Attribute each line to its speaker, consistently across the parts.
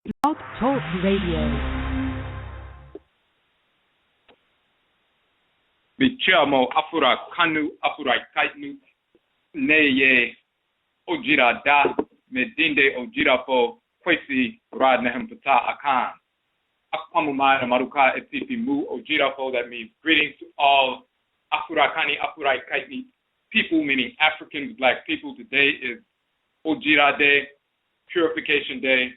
Speaker 1: Blog Talk Radio.
Speaker 2: Bichamo afura kanu afurai kaitnu neye ojira da medinde ojira po kwesi rad nehem pata akan. Akpamumai maruka etipi mu ojira po, that means greetings to all afurakani afurai kaitni people, meaning Africans, black people. Today is Ojira Day, Purification Day.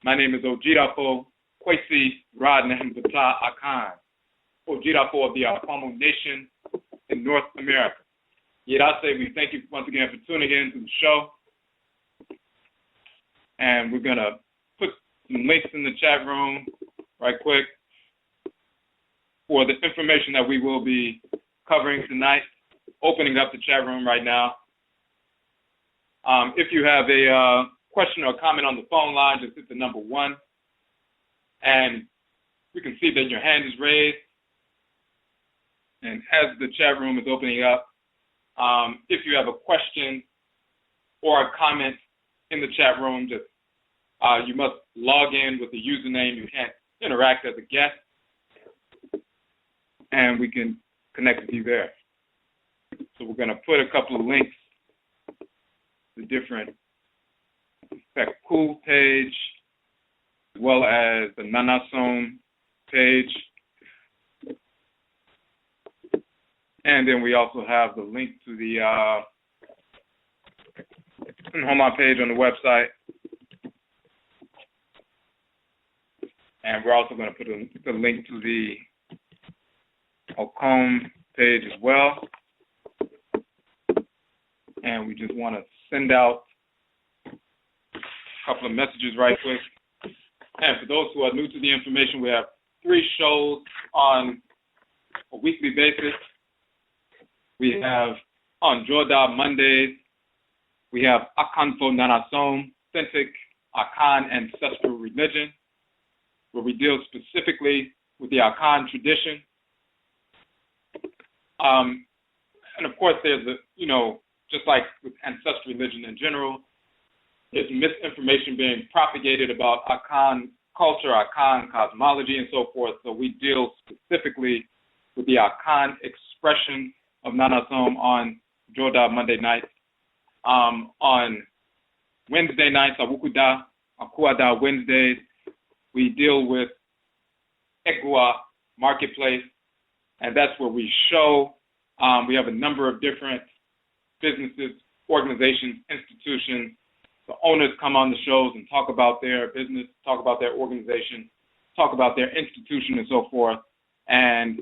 Speaker 2: My name is Ojirafo Kwesi Rad Nehembata Akan, Ojirafo of the Afamo Nation in North America. Yedase, we thank you once again for tuning in to the show. And we're going to put some links in the chat room right quick for the information that we will be covering tonight. Opening up the chat room right now. If you have a question or comment on the phone line, just hit the number 1. And we can see that your hand is raised. And as the chat room is opening up, if you have a question or a comment in the chat room, just you must log in with the username. You can't interact as a guest. And we can connect with you there. So we're going to put a couple of links to different Fekuw page, as well as the Nananom page. And then we also have the link to the Homa page on the website. And we're also going to put a link to the Akan page as well. And we just want to send out a couple of messages right quick. And for those who are new to the information, we have 3 shows on a weekly basis. We have on Joda Mondays, we have Akan for Nananom, authentic Akan ancestral religion, where we deal specifically with the Akan tradition. And of course, there's just like with ancestral religion in general, there's misinformation being propagated about Akan culture, Akan cosmology, and so forth. So we deal specifically with the Akan expression of Nananom on Joda Monday nights. On Wednesday nights, Akuada Wednesdays, we deal with Egua Marketplace, and that's where we show. We have a number of different businesses, organizations, institutions. The owners come on the shows and talk about their business, talk about their organization, talk about their institution and so forth, and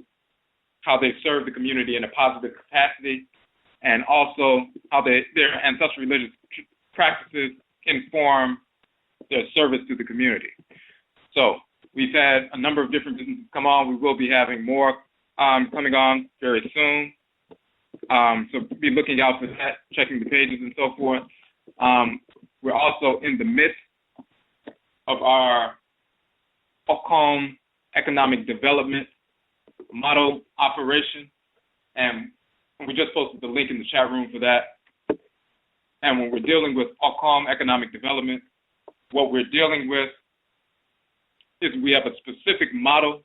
Speaker 2: how they serve the community in a positive capacity, and also how their ancestral religious practices inform their service to the community. So we've had a number of different businesses come on. We will be having more coming on very soon. So be looking out for that, checking the pages and so forth. We're also in the midst of our Akan economic development model operation, and we just posted the link in the chat room for that. And when we're dealing with Akan economic development, what we're dealing with is we have a specific model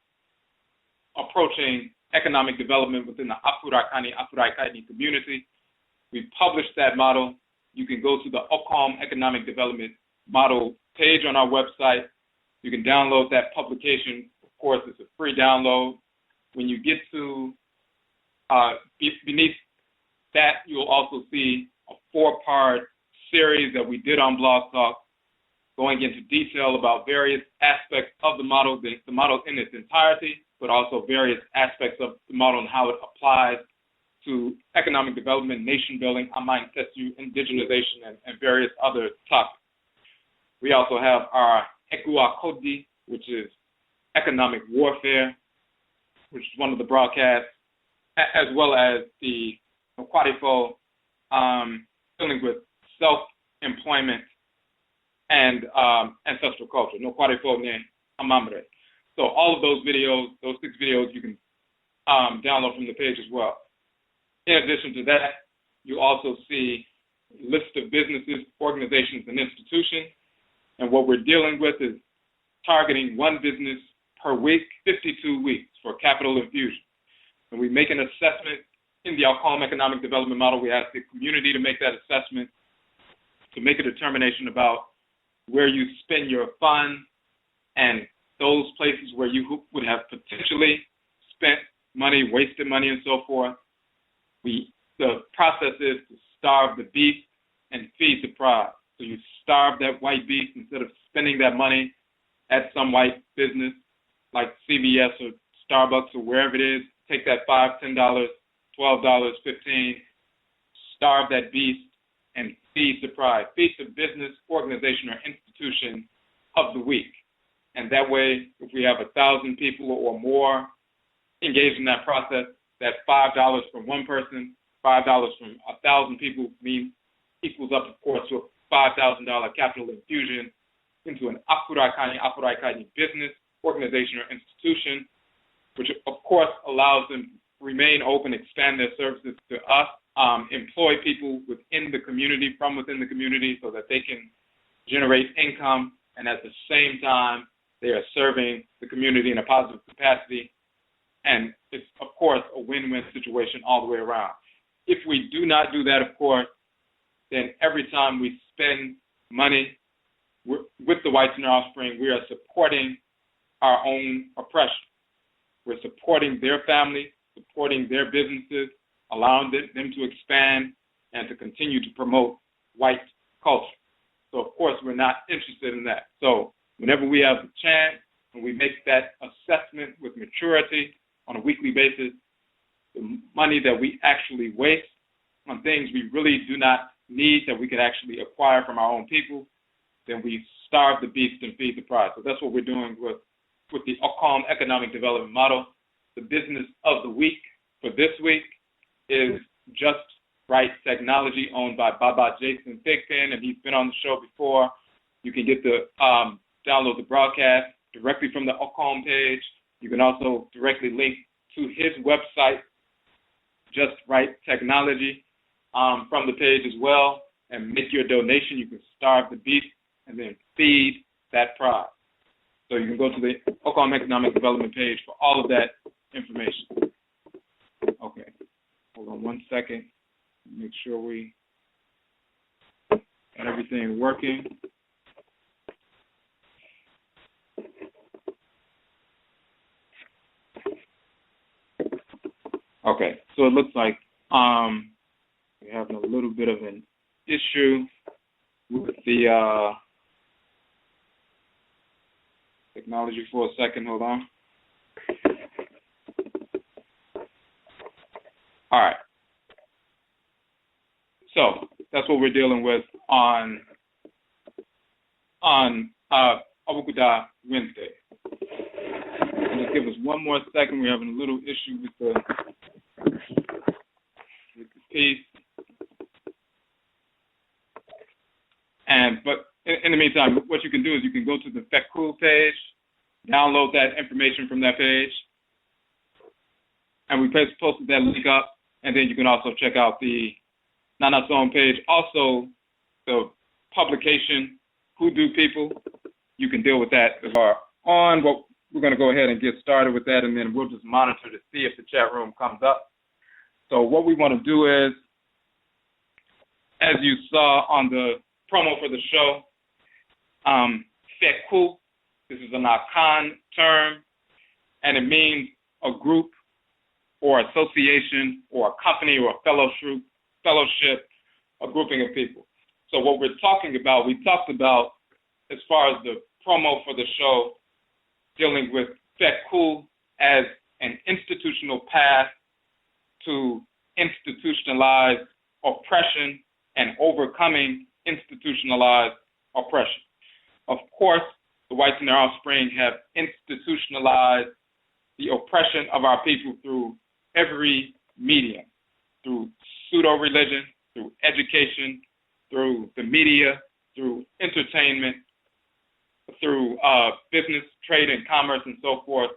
Speaker 2: approaching economic development within the Afurai community. We published that model. You can go to the Akan Economic Development Model page on our website. You can download that publication. Of course, it's a free download. When you get to beneath that, you'll also see a 4-part series that we did on Blog Talk, going into detail about various aspects of the model in its entirety, but also various aspects of the model and how it applies to economic development, nation building, ancestral, indigenization, and various other topics. We also have our Ekua Kodi, which is economic warfare, which is one of the broadcasts, as well as the Akyiwadefo, dealing with self-employment and ancestral culture. Akyiwadefo ne amamre. So all of those videos, those 6 videos, you can download from the page as well. In addition to that, you also see a list of businesses, organizations, and institutions. And what we're dealing with is targeting one business per week, 52 weeks for capital infusion. And we make an assessment in the outcome economic development model. We ask the community to make that assessment, to make a determination about where you spend your funds and those places where you would have potentially spent money, wasted money, and so forth. The process is to starve the beast and feed the pride. So you starve that white beast instead of spending that money at some white business like CVS or Starbucks or wherever it is. Take that $5, $10, $12, $15, starve that beast and feed the pride. Feed the business, organization, or institution of the week. And that way, if we have 1,000 people or more engaged in that process, that $5 from one person, $5 from 1,000 people equals up, of course, to a $5,000 capital infusion into an akyiwadefo business, organization, or institution, which of course allows them to remain open, expand their services to us, employ people within the community, from within the community, so that they can generate income, and at the same time, they are serving the community in a positive capacity. And it's, of course, a win-win situation all the way around. If we do not do that, of course, then every time we spend money with the whites and their offspring, we are supporting our own oppression. We're supporting their families, supporting their businesses, allowing them to expand and to continue to promote white culture. So, of course, we're not interested in that. So whenever we have the chance and we make that assessment with maturity on a weekly basis, the money that we actually waste on things we really do not need that we could actually acquire from our own people, then we starve the beast and feed the pride. So that's what we're doing with the Akan economic development model. The business of the week for this week is Just Right Technology, owned by Baba Jason Thigpen, and he's been on the show before. You can get the download the broadcast directly from the Akan page. You can also directly link to his website, Just Right Technology, from the page as well, and make your donation. You can starve the beast and then feed that pride. So you can go to the Akan economic development page for all of that information. Okay, hold on one second. Make sure we got everything working. Okay, so it looks like we're having a little bit of an issue with the technology for a second. Hold on. All right. So that's what we're dealing with on Abukuda Wednesday. And just give us one more second. We're having a little issue with the piece. But in the meantime, what you can do is you can go to the Fekuw page, download that information from that page, and we posted that link up, and then you can also check out the Nananom page. Also, the publication, Who Do People, you can deal with that as well. We're going to go ahead and get started with that, and then we'll just monitor to see if the chat room comes up. So what we want to do is, as you saw on the promo for the show, Fekuw, this is an Akan term, and it means a group or association or a company or a fellowship, a grouping of people. So what we're talking about, we talked about as far as the promo for the show, dealing with Fekuw as an institutional path to institutionalized oppression and overcoming institutionalized oppression. Of course, the whites and their offspring have institutionalized the oppression of our people through every medium, through pseudo-religion, through education, through the media, through entertainment, through business, trade, and commerce, and so forth.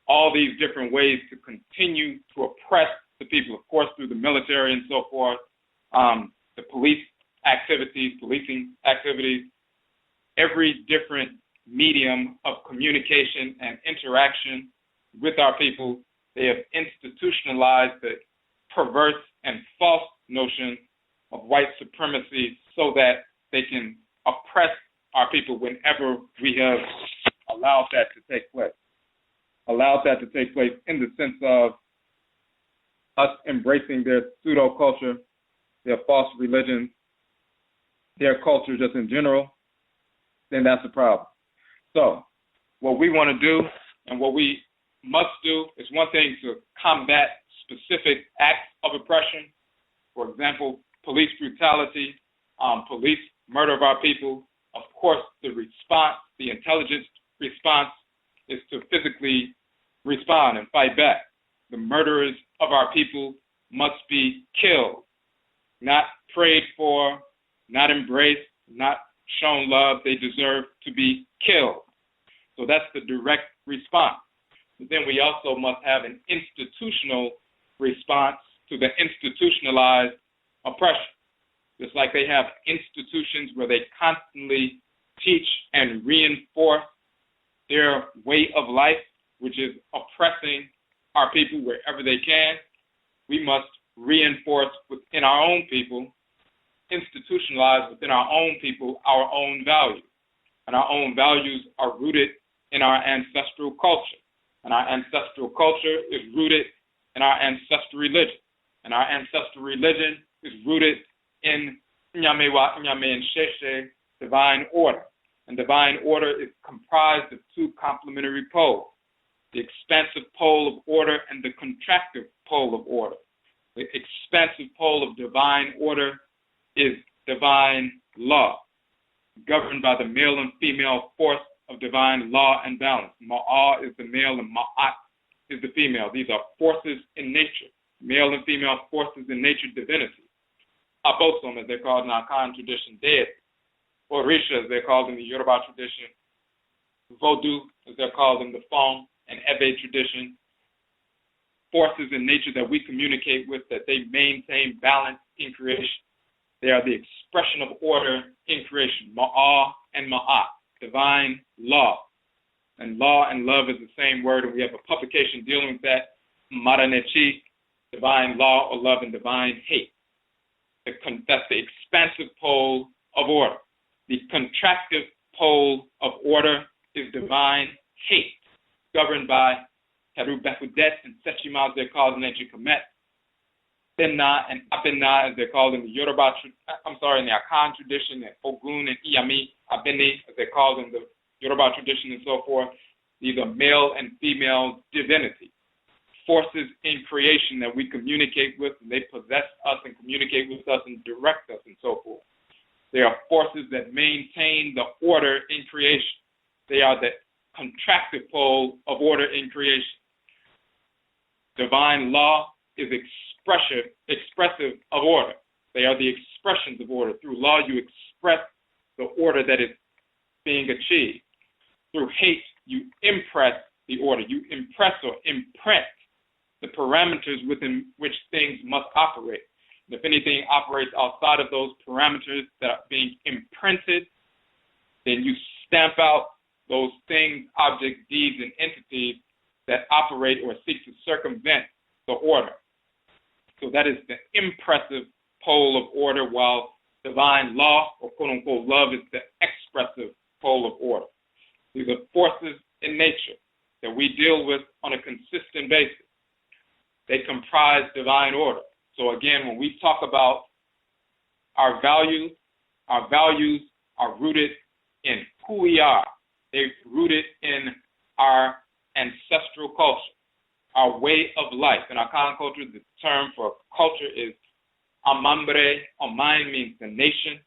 Speaker 2: All these different ways to continue to oppress the people, of course, through the military and so forth, the policing activities, every different medium of communication and interaction with our people. They have institutionalized the perverse and false notion of white supremacy so that they can oppress our people whenever we have allowed that to take place. Allowed that to take place in the sense of us embracing their pseudo-culture, their false religions, their culture just in general, then that's a problem. So what we want to do and what we must do is one thing to combat specific acts of oppression. For example, police brutality, police murder of our people. Of course, the response, the intelligence response is to physically respond and fight back. The murderers of our people must be killed, not prayed for, not embraced, not shown love. They deserve to be killed. So that's the direct response. But then we also must have an institutional response to the institutionalized oppression. Just like they have institutions where they constantly teach and reinforce their way of life, which is oppressing our people wherever they can, we must reinforce within our own people, institutionalize within our own people, our own values. And our own values are rooted in our ancestral culture. And our ancestral culture is rooted in our ancestral religion. And our ancestral religion is rooted in Nyamewa Nyame Nsheshe, divine order. And divine order is comprised of two complementary poles, the expansive pole of order and the contractive pole of order. The expansive pole of divine order is divine law, governed by the male and female force of divine law and balance. Ma'ah is the male and Ma'at is the female. These are forces in nature, male and female forces in nature, divinity. Abosom, as they're called in our Akan tradition, deity. Orisha, as they're called in the Yoruba tradition. Vodou, as they're called in the Fon and Ebe tradition. Forces in nature that we communicate with, that they maintain balance in creation. They are the expression of order in creation, Ma'ah and Ma'at, divine law. And law and love is the same word, and we have a publication dealing with that, Maranechi, divine law or love and divine hate. That's the expansive pole of order. The contractive pole of order is divine hate, governed by Heru Bekudet and Sechima, as they're called in ancient Kemet. Benna and Abenna, as they're called in the Yoruba, in the Akan tradition, and Ogun and Iyami, Abene, as they're called in the Yoruba tradition and so forth. These are male and female divinity, forces in creation that we communicate with, and they possess us and communicate with us and direct us and so forth. They are forces that maintain the order in creation. They are the contractive pole of order in creation. Divine law is expressive of order. They are the expressions of order. Through law, you express the order that is being achieved. Through hate, you impress the order. You impress or imprint the parameters within which things must operate. And if anything operates outside of those parameters that are being imprinted, then you stamp out those things, objects, deeds, and entities that operate or seek to circumvent the order. So that is the impressive pole of order, while divine law, or quote-unquote love, is the expressive pole of order. These are forces in nature that we deal with on a consistent basis. They comprise divine order. So again, when we talk about our values are rooted in who we are. They're rooted in our ancestral culture, our way of life. In our Akan culture, the term for culture is amambre. Amain means the nation,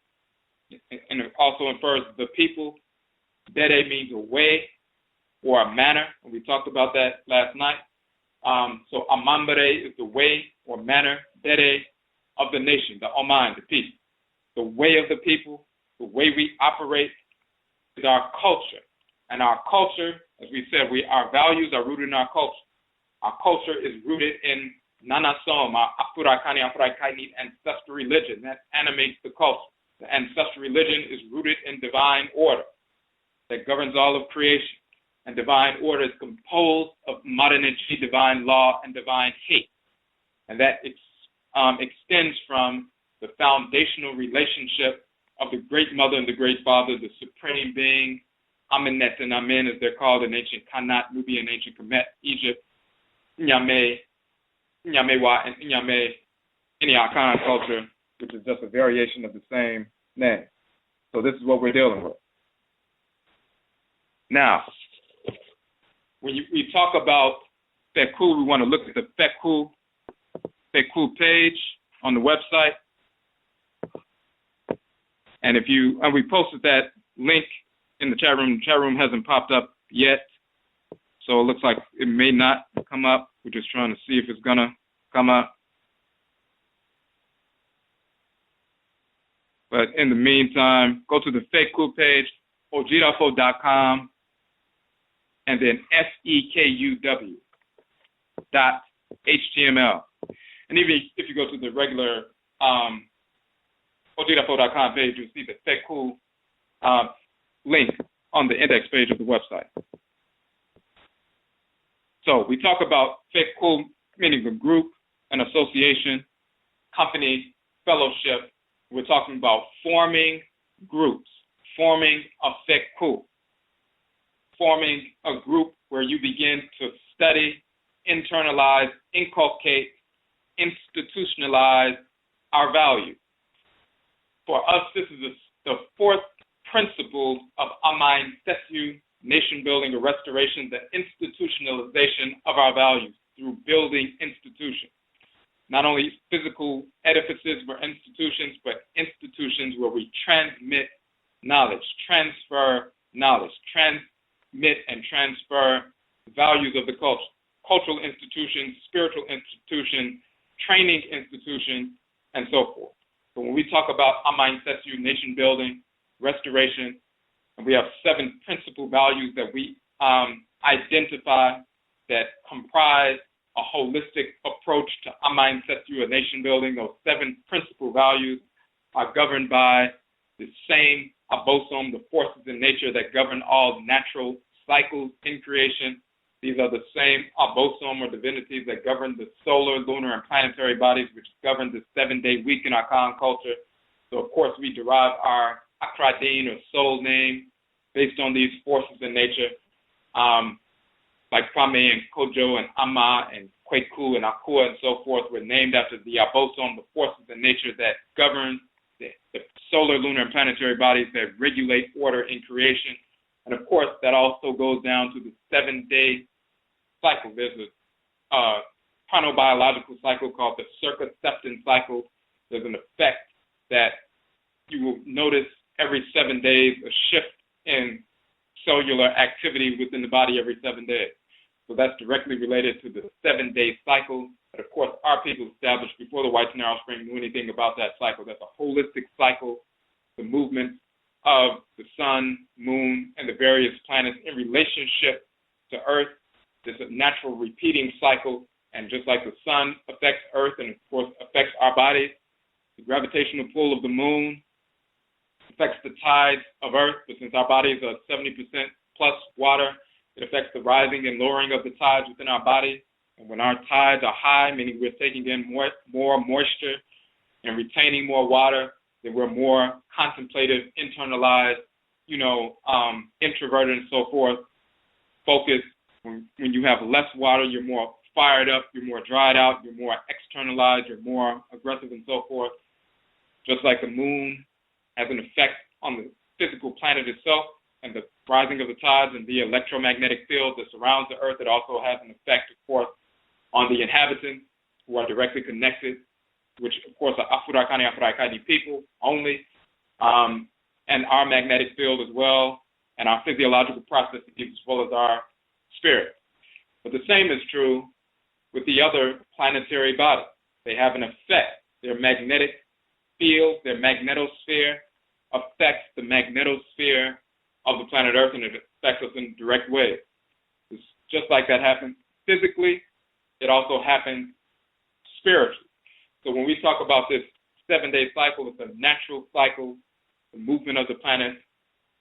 Speaker 2: and it also infers the people. Dede means a way or a manner, and we talked about that last night. So amambre is the way or manner, dede, of the nation, the oman, the people. The way of the people, the way we operate is our culture. And our culture, as we said, our values are rooted in our culture. Our culture is rooted in Nananom, our Afurakani, ancestral religion that animates the culture. The ancestral religion is rooted in divine order. that governs all of creation, and divine order is composed of modernity, divine law, and divine hate. And that extends from the foundational relationship of the great mother and the great father, the supreme being, Amenet and Amen, as they're called in ancient Kanat, Nubian, ancient Kemet, Egypt, Nyame, Nyamewa, and Nyame in the Akan culture, which is just a variation of the same name. So this is what we're dealing with. Now, when we talk about Fekuw, we want to look at the Fekuw page on the website. And we posted that link in the chat room. The chat room hasn't popped up yet, so it looks like it may not come up. We're just trying to see if it's gonna come up. But in the meantime, go to the Fekuw page, akyiwadefo.com, and then fekuw.html. And even if you go to the regular akyiwadefo.com page, you'll see the Fekuw link on the index page of the website. So we talk about Fekuw, meaning a group, an association, company, fellowship. We're talking about forming groups, forming a Fekuw, forming a group where you begin to study, internalize, inculcate, institutionalize our values. For us, this is the fourth principle of Ancestresses, nation building or restoration, the institutionalization of our values through building institutions. Not only physical edifices or institutions, but institutions where we transmit knowledge, transmit and transfer values of the culture. Cultural institutions, spiritual institutions, training institutions, and so forth. So when we talk about Ancestresses, nation building, restoration, and we have 7 principal values that we identify that comprise a holistic approach to Ancestresses, nation building. Those 7 principal values are governed by the same abosom, the forces in nature that govern all natural cycles in creation. These are the same abosom or divinities that govern the solar, lunar, and planetary bodies, which govern the 7-day week in our Akan culture. So, of course, we derive our Akradin or soul name based on these forces in nature, like Kwame and Kojo and Ama and Fekuw and Akua and so forth were named after the abosom, the forces in nature that govern the solar, lunar, and planetary bodies that regulate order in creation. And, of course, that also goes down to the 7-day cycle. There's a chronobiological cycle called the circumception cycle. There's an effect that you will notice every 7 days, a shift in cellular activity within the body every 7 days. So that's directly related to the 7-day cycle that, of course, our people established before the whites and their offspring knew anything about that cycle. That's a holistic cycle, the movement of the sun, moon, and the various planets in relationship to Earth. There's a natural repeating cycle, and just like the sun affects Earth and, of course, affects our bodies, the gravitational pull of the moon affects the tides of Earth, but since our bodies are 70% plus water, it affects the rising and lowering of the tides within our bodies. And when our tides are high, meaning we're taking in more moisture and retaining more water, then we're more contemplative, internalized, introverted and so forth, focused. When you have less water, you're more fired up, you're more dried out, you're more externalized, you're more aggressive and so forth. Just like the moon has an effect on the physical planet itself and the rising of the tides and the electromagnetic field that surrounds the Earth, it also has an effect, of course, on the inhabitants who are directly connected, which, of course, are Afro-Akani people only, and our magnetic field as well, and our physiological processes as well as our spirit. But the same is true with the other planetary bodies. They have an effect. Their magnetic field, their magnetosphere affects the magnetosphere of the planet Earth, and it affects us in direct ways. It's just like that happens physically, it also happens spiritually. So when we talk about this 7-day cycle, it's a natural cycle, the movement of the planet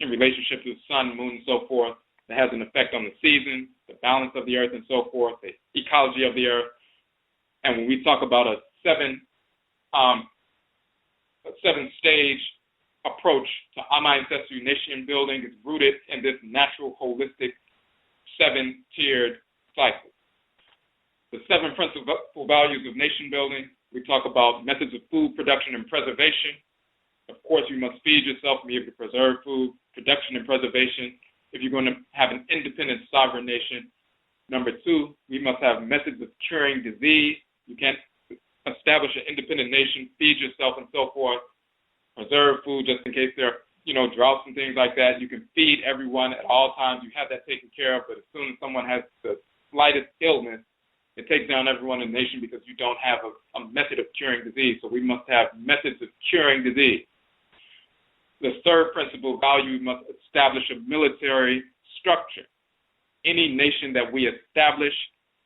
Speaker 2: in relationship to the sun, moon, and so forth, that has an effect on the seasons, the balance of the earth, and so forth, the ecology of the earth. And when we talk about a seven-stage approach to ancestral nation building, it's rooted in this natural, holistic, seven-tiered cycle. The 7 principal values of nation building, we talk about methods of food production and preservation. Of course, you must feed yourself and be able to preserve food, production and preservation, if you're going to have an independent sovereign nation. Number 2, we must have methods of curing disease. You can't establish an independent nation, feed yourself and so forth, preserve food just in case there are, droughts and things like that. You can feed everyone at all times. You have that taken care of, but as soon as someone has the slightest illness, it takes down everyone in the nation because you don't have a method of curing disease. So we must have methods of curing disease. The 3rd principal value, we must establish a military structure. Any nation that we establish,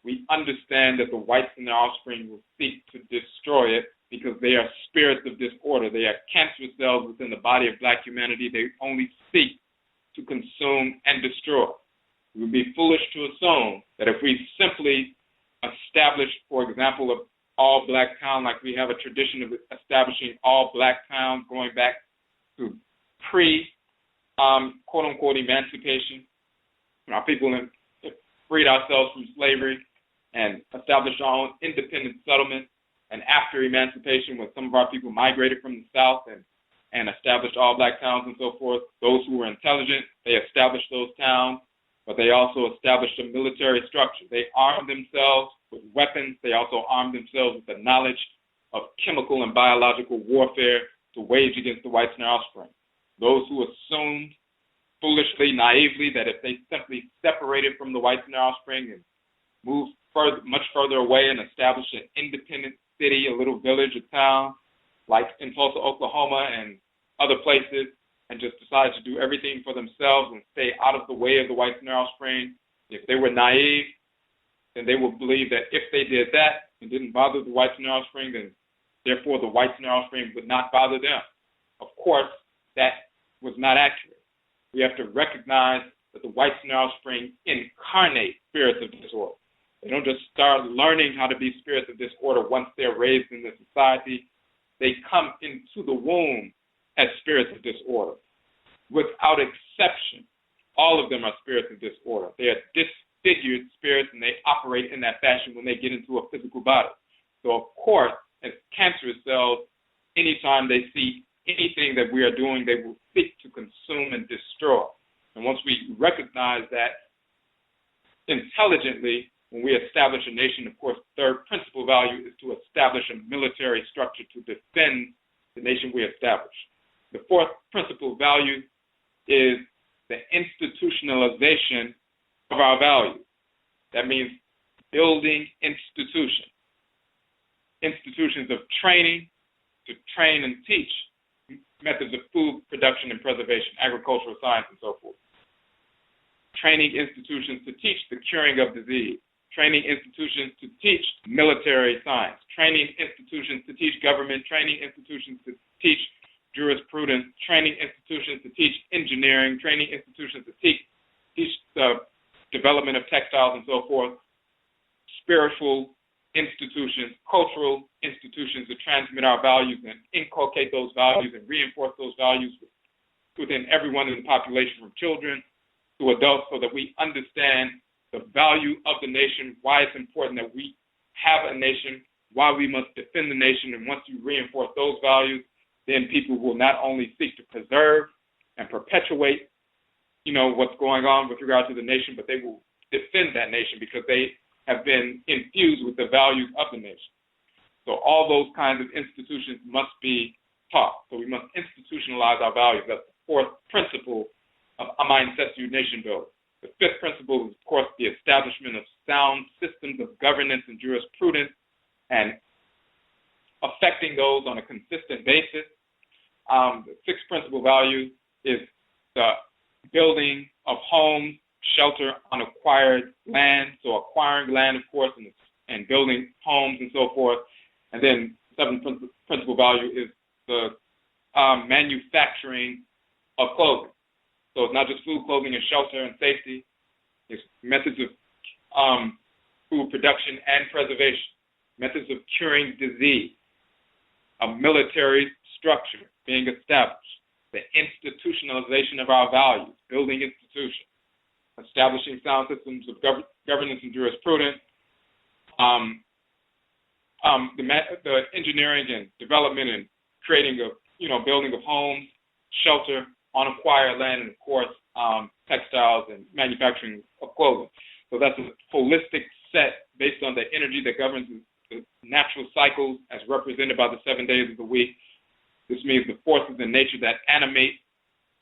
Speaker 2: we understand that the whites and their offspring will seek to destroy it because they are spirits of disorder. They are cancer cells within the body of black humanity. They only seek to consume and destroy. It would be foolish to assume that if we simply establish, for example, an all-black town, like we have a tradition of establishing all-black towns going back to quote-unquote, emancipation. Our people freed ourselves from slavery and established our own independent settlements. And after emancipation, when some of our people migrated from the South and established all-black towns and so forth, those who were intelligent, they established those towns, but they also established a military structure. They armed themselves with weapons. They also armed themselves with the knowledge of chemical and biological warfare to wage against the whites and their offspring. Those who assumed foolishly, naively, that if they simply separated from the whites and their offspring and moved much further away and established an independent city, a little village, a town, like in Tulsa, Oklahoma, and other places, and just decided to do everything for themselves and stay out of the way of the whites and their offspring, if they were naive, then they would believe that if they did that and didn't bother the whites and their offspring, then therefore the whites and their offspring would not bother them. Of course, that was not accurate. We have to recognize that the whites and their offspring incarnate spirits of disorder. They don't just start learning how to be spirits of disorder once they're raised in the society. They come into the womb as spirits of disorder. Without exception, all of them are spirits of disorder. They are disfigured spirits, and they operate in that fashion when they get into a physical body. So, of course, as cancerous cells, anytime they see anything that we are doing, they will seek to consume and destroy. And once we recognize that intelligently, when we establish a nation, of course, the 3rd principal value is to establish a military structure to defend the nation we establish. The 4th principal value is the institutionalization of our values. That means building institutions. Institutions of training to train and teach methods of food production and preservation, agricultural science, and so forth. Training institutions to teach the curing of disease. Training institutions to teach military science. Training institutions to teach government. Training institutions to teach jurisprudence. Training institutions to teach engineering. Training institutions to teach the development of textiles and so forth. Spiritual institutions, cultural institutions to transmit our values and inculcate those values and reinforce those values within everyone in the population, from children to adults, so that we understand the value of the nation, why it's important that we have a nation, why we must defend the nation. And once you reinforce those values, then people will not only seek to preserve and perpetuate, what's going on with regard to the nation, but they will defend that nation because they have been infused with the values of the nation. So all those kinds of institutions must be taught. So we must institutionalize our values. That's the 4th principle of ancestral nation building. The 5th principle is, of course, the establishment of sound systems of governance and jurisprudence and affecting those on a consistent basis. The 6th principal value is the building of homes, shelter on acquired land, so acquiring land, of course, and building homes and so forth. And then the 7th principal value is the manufacturing of clothing. So it's not just food, clothing, and shelter and safety. It's methods of food production and preservation, methods of curing disease, a military structure being established, the institutionalization of our values, building institutions, establishing sound systems of governance and jurisprudence, the engineering and development and creating of, building of homes, shelter on acquired land, and of course, textiles and manufacturing of clothing. So that's a holistic set based on the energy that governs the natural cycles as represented by the 7 days of the week. This means the forces in nature that animate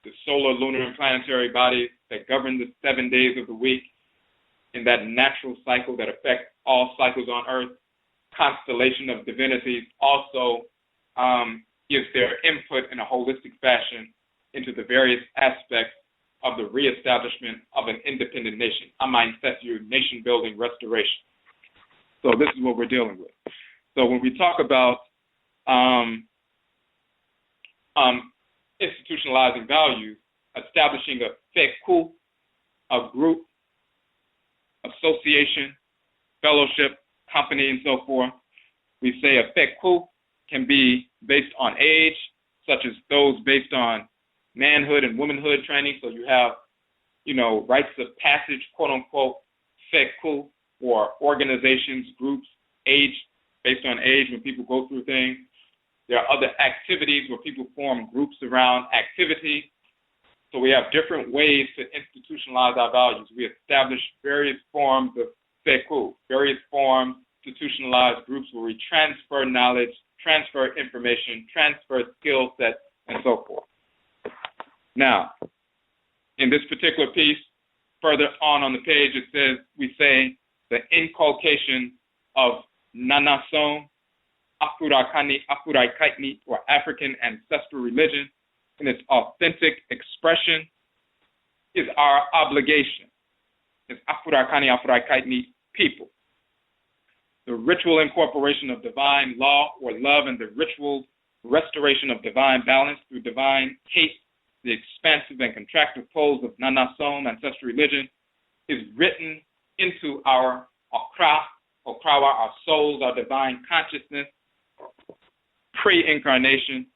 Speaker 2: the solar, lunar, and planetary bodies that govern the 7 days of the week in that natural cycle that affects all cycles on Earth. Constellation of divinities also gives their input in a holistic fashion into the various aspects of the reestablishment of an independent nation, ancestral nation-building restoration. So this is what we're dealing with. So when we talk about institutionalizing values, establishing a Fekuw, a group, association, fellowship, company, and so forth, we say a Fekuw can be based on age, such as those based on manhood and womanhood training. So you have, rites of passage, quote unquote, Fekuw, or organizations, groups, age, based on age when people go through things. There are other activities where people form groups around activity. So we have different ways to institutionalize our values. We establish various forms of Fekuw, various forms, institutionalized groups where we transfer knowledge, transfer information, transfer skill sets, and so forth. Now, in this particular piece, further on the page, it says, we say the inculcation of Nananom Nsamanfo, or African ancestral religion, in its authentic expression, is our obligation as Afro-Akani people. The ritual incorporation of divine law or love and the ritual restoration of divine balance through divine hate, the expansive and contractive poles of Nananom ancestral religion, is written into our Okra, our souls, our divine consciousness, pre-incarnation,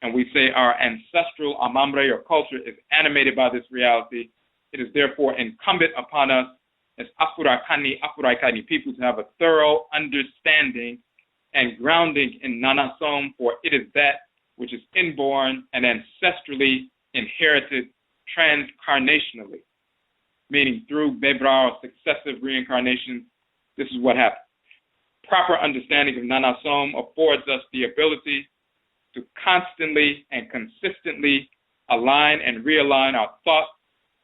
Speaker 2: and we say our ancestral amambre or culture is animated by this reality. It is therefore incumbent upon us as Afro-Akani people to have a thorough understanding and grounding in Nananom, for it is that which is inborn and ancestrally inherited transcarnationally, meaning through Bebra or successive reincarnations. This is what happens. Proper understanding of Nananom affords us the ability to constantly and consistently align and realign our thoughts,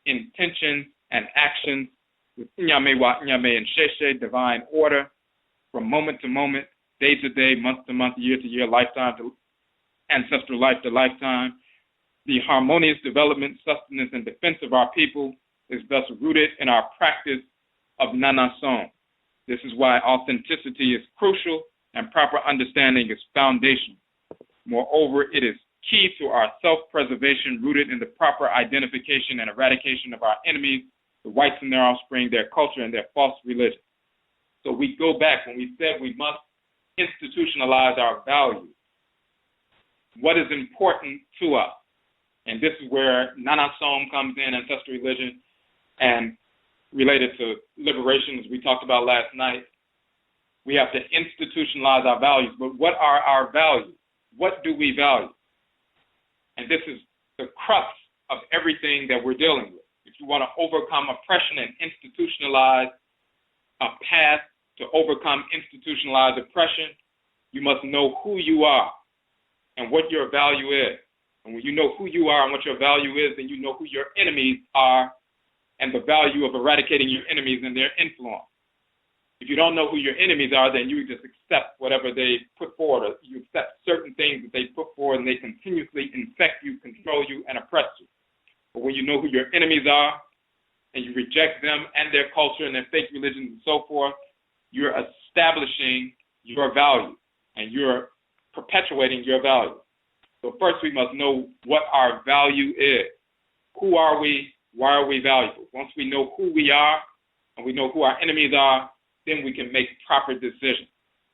Speaker 2: intentions, and actions with Nyame wa Nyame and Sheshe, divine order, from moment to moment, day to day, month to month, year to year, lifetime to ancestral life to lifetime. The harmonious development, sustenance, and defense of our people is thus rooted in our practice of Nananom. This is why authenticity is crucial and proper understanding is foundational. Moreover, it is key to our self-preservation, rooted in the proper identification and eradication of our enemies, the whites and their offspring, their culture, and their false religion. So we go back when we said we must institutionalize our values. What is important to us? And this is where Nananom comes in, ancestral religion, and related to liberation, as we talked about last night. We have to institutionalize our values. But what are our values? What do we value? And this is the crux of everything that we're dealing with. If you want to overcome oppression and institutionalize a path to overcome institutionalized oppression, you must know who you are and what your value is. And when you know who you are and what your value is, then you know who your enemies are and the value of eradicating your enemies and their influence. If you don't know who your enemies are, then you just accept whatever they put forward, or you accept certain things that they put forward, and they continuously infect you, control you, and oppress you. But when you know who your enemies are, and you reject them and their culture and their fake religions and so forth, you're establishing your value, and you're perpetuating your value. So first we must know what our value is. who are we? Why are we valuable? Once we know who we are and we know who our enemies are, then we can make proper decisions.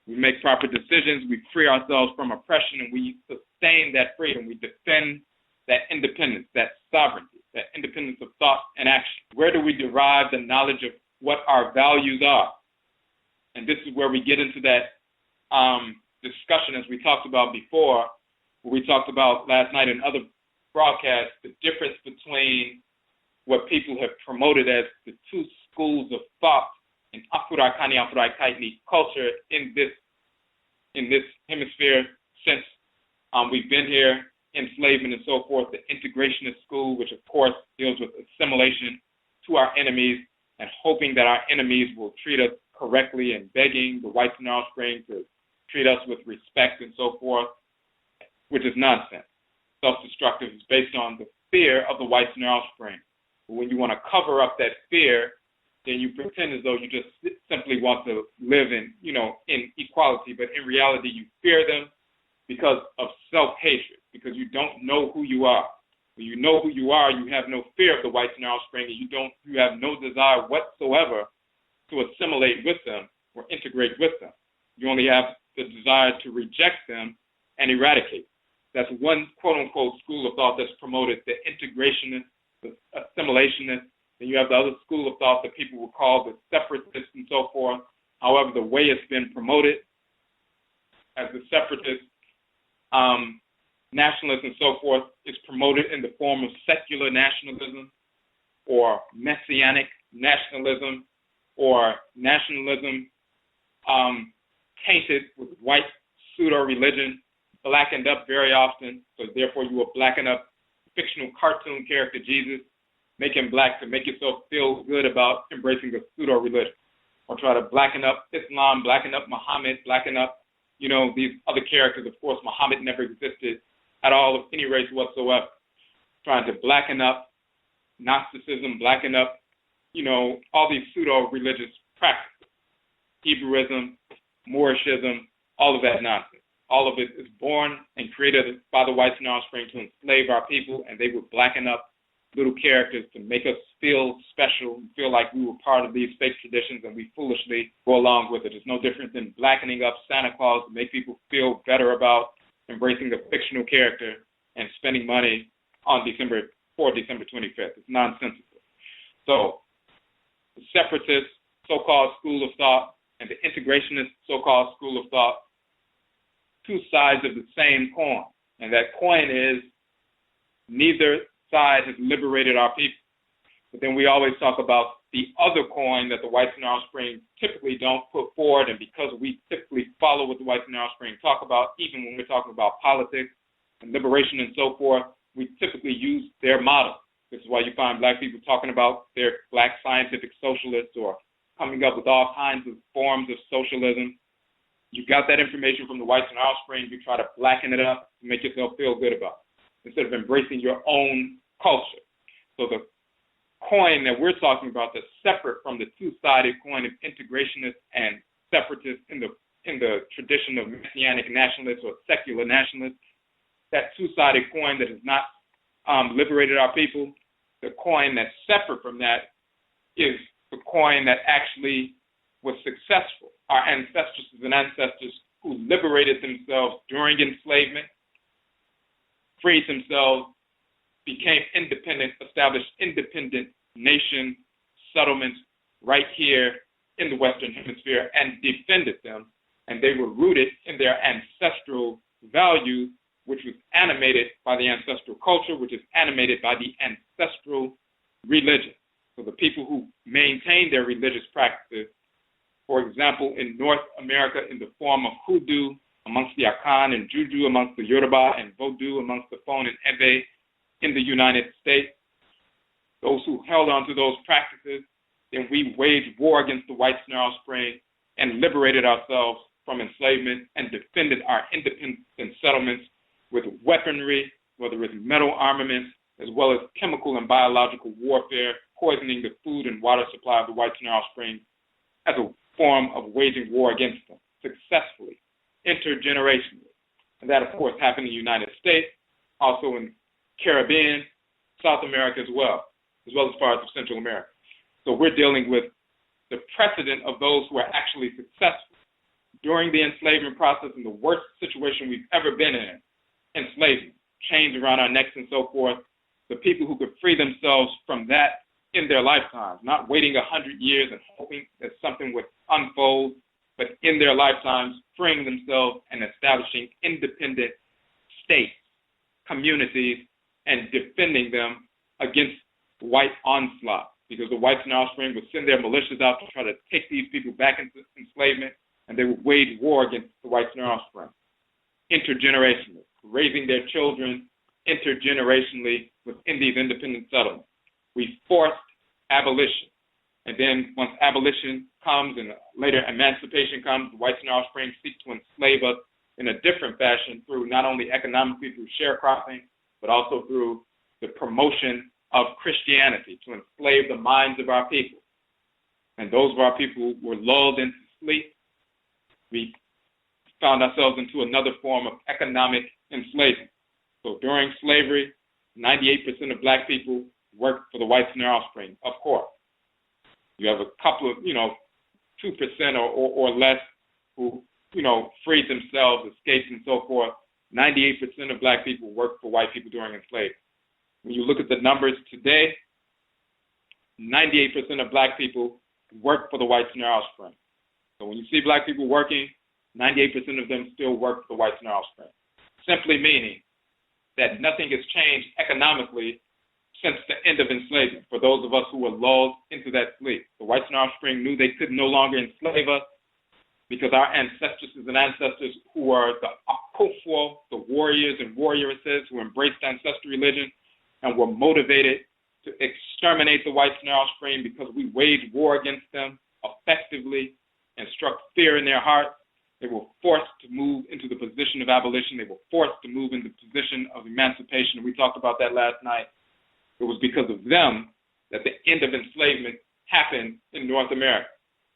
Speaker 2: We make proper decisions, we free ourselves from oppression, and we sustain that freedom. We defend that independence, that sovereignty, that independence of thought and action. Where do we derive the knowledge of what our values are? And this is where we get into that discussion, as we talked about before, where we talked about last night in other broadcasts, the difference between what people have promoted as the two schools of thought in Akan culture in this hemisphere since we've been here, enslavement and so forth, the integrationist school, which of course deals with assimilation to our enemies and hoping that our enemies will treat us correctly and begging the whites and our offspring to treat us with respect and so forth, which is nonsense. Self-destructive is based on the fear of the whites and their offspring. But when you want to cover up that fear, then you pretend as though you just simply want to live in equality. But in reality, you fear them because of self-hatred, because you don't know who you are. When you know who you are, you have no fear of the whites and their offspring, and you have no desire whatsoever to assimilate with them or integrate with them. You only have the desire to reject them and eradicate. That's one quote-unquote school of thought that's promoted, the integrationist, the assimilationist. Then you have the other school of thought that people will call the separatists and so forth. However, the way it's been promoted as the separatist, nationalists and so forth is promoted in the form of secular nationalism or messianic nationalism or nationalism tainted with white pseudo-religion, blackened up very often, so therefore you will blacken up fictional cartoon character Jesus, make him black to make yourself feel good about embracing a pseudo-religion, or try to blacken up Islam, blacken up Muhammad, blacken up, these other characters. Of course, Muhammad never existed at all of any race whatsoever. Trying to blacken up Gnosticism, blacken up, all these pseudo-religious practices. Hebrewism, Moorishism, all of that nonsense. All of it is born and created by the whites and offspring to enslave our people, and they would blacken up little characters to make us feel special, feel like we were part of these fake traditions, and we foolishly go along with it. It's no different than blackening up Santa Claus to make people feel better about embracing a fictional character and spending money on December 25th. It's nonsensical. So the separatist so-called school of thought and the integrationist so-called school of thought, two sides of the same coin. And that coin is neither side has liberated our people. But then we always talk about the other coin that the whites and offspring typically don't put forward, and because we typically follow what the whites and offspring talk about, even when we're talking about politics and liberation and so forth, we typically use their model. This is why you find black people talking about their black scientific socialists or coming up with all kinds of forms of socialism. You got that information from the whites and offspring, you try to blacken it up to make yourself feel good about it, instead of embracing your own culture. So the coin that we're talking about that's separate from the two-sided coin of integrationists and separatists in the tradition of messianic nationalists or secular nationalists, that two-sided coin that has not liberated our people, the coin that's separate from that is the coin that actually was successful. Our ancestresses and ancestors who liberated themselves during enslavement, freed themselves, became independent, established independent nation settlements right here in the Western Hemisphere and defended them. And they were rooted in their ancestral values, which was animated by the ancestral culture, which is animated by the ancestral religion. So the people who maintain their religious practices, for example, in North America in the form of hoodoo amongst the Akan and juju amongst the Yoruba and voodoo amongst the Fon and Ebe in the United States, those who held on to those practices, then we waged war against the whites and their offspring and liberated ourselves from enslavement and defended our independent settlements with weaponry, whether it's metal armaments, as well as chemical and biological warfare, poisoning the food and water supply of the whites and their offspring as a form of waging war against them successfully, intergenerationally. And that, of course, happened in the United States, also in Caribbean, South America as well as parts of Central America. So we're dealing with the precedent of those who are actually successful during the enslavement process in the worst situation we've ever been in, enslavement, chains around our necks and so forth, the people who could free themselves from that in their lifetimes, not waiting 100 years and hoping that something would unfold, but in their lifetimes freeing themselves and establishing independent states, communities, and defending them against white onslaught, because the whites in our offspring would send their militias out to try to take these people back into enslavement, and they would wage war against the whites in our offspring. Intergenerationally, raising their children intergenerationally within these independent settlements. We forced abolition. And then once abolition comes and later emancipation comes, the whites in our offspring seek to enslave us in a different fashion through not only economically through sharecropping, but also through the promotion of Christianity to enslave the minds of our people. And those of our people who were lulled into sleep, we found ourselves into another form of economic enslavement. So during slavery, 98% of black people worked for the whites in their offspring, of course. You have a couple of, 2% or less who, freed themselves, escaped and so forth. 98% of black people worked for white people during enslavement. When you look at the numbers today, 98% of black people work for the whites in their offspring. So when you see black people working, 98% of them still work for the whites in their offspring. Simply meaning that nothing has changed economically since the end of enslavement for those of us who were lulled into that sleep. The whites in our offspring knew they could no longer enslave us because our ancestresses and ancestors who are the Fekuw, the warriors and warrioresses who embraced ancestral religion and were motivated to exterminate the whites in our offspring because we waged war against them effectively and struck fear in their hearts. They were forced to move into the position of abolition. They were forced to move into the position of emancipation. We talked about that last night. It was because of them that the end of enslavement happened in North America.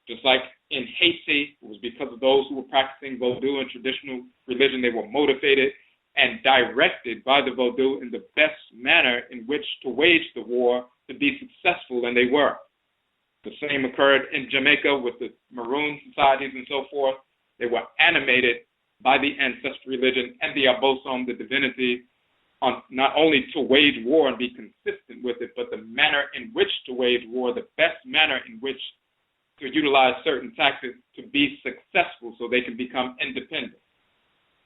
Speaker 2: Just like in Haiti, it was because of those who were practicing Vodou and traditional religion. They were motivated and directed by the Vodou in the best manner in which to wage the war to be successful, and they were. The same occurred in Jamaica with the Maroon societies and so forth. They were animated by the ancestral religion and the abosom, the divinity, on not only to wage war and be consistent with it, but the manner in which to wage war, the best manner in which to utilize certain tactics to be successful so they can become independent.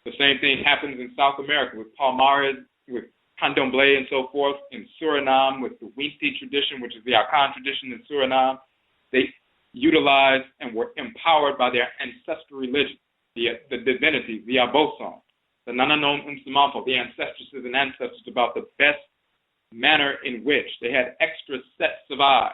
Speaker 2: The same thing happens in South America with Palmares, with Candomblé and so forth, in Suriname with the Winti tradition, which is the Akan tradition in Suriname. They utilized and were empowered by their ancestral religion, the divinity, the abosom, the Nananom Nsamanfo, the ancestresses and ancestors, about the best manner in which they had extra sets of eyes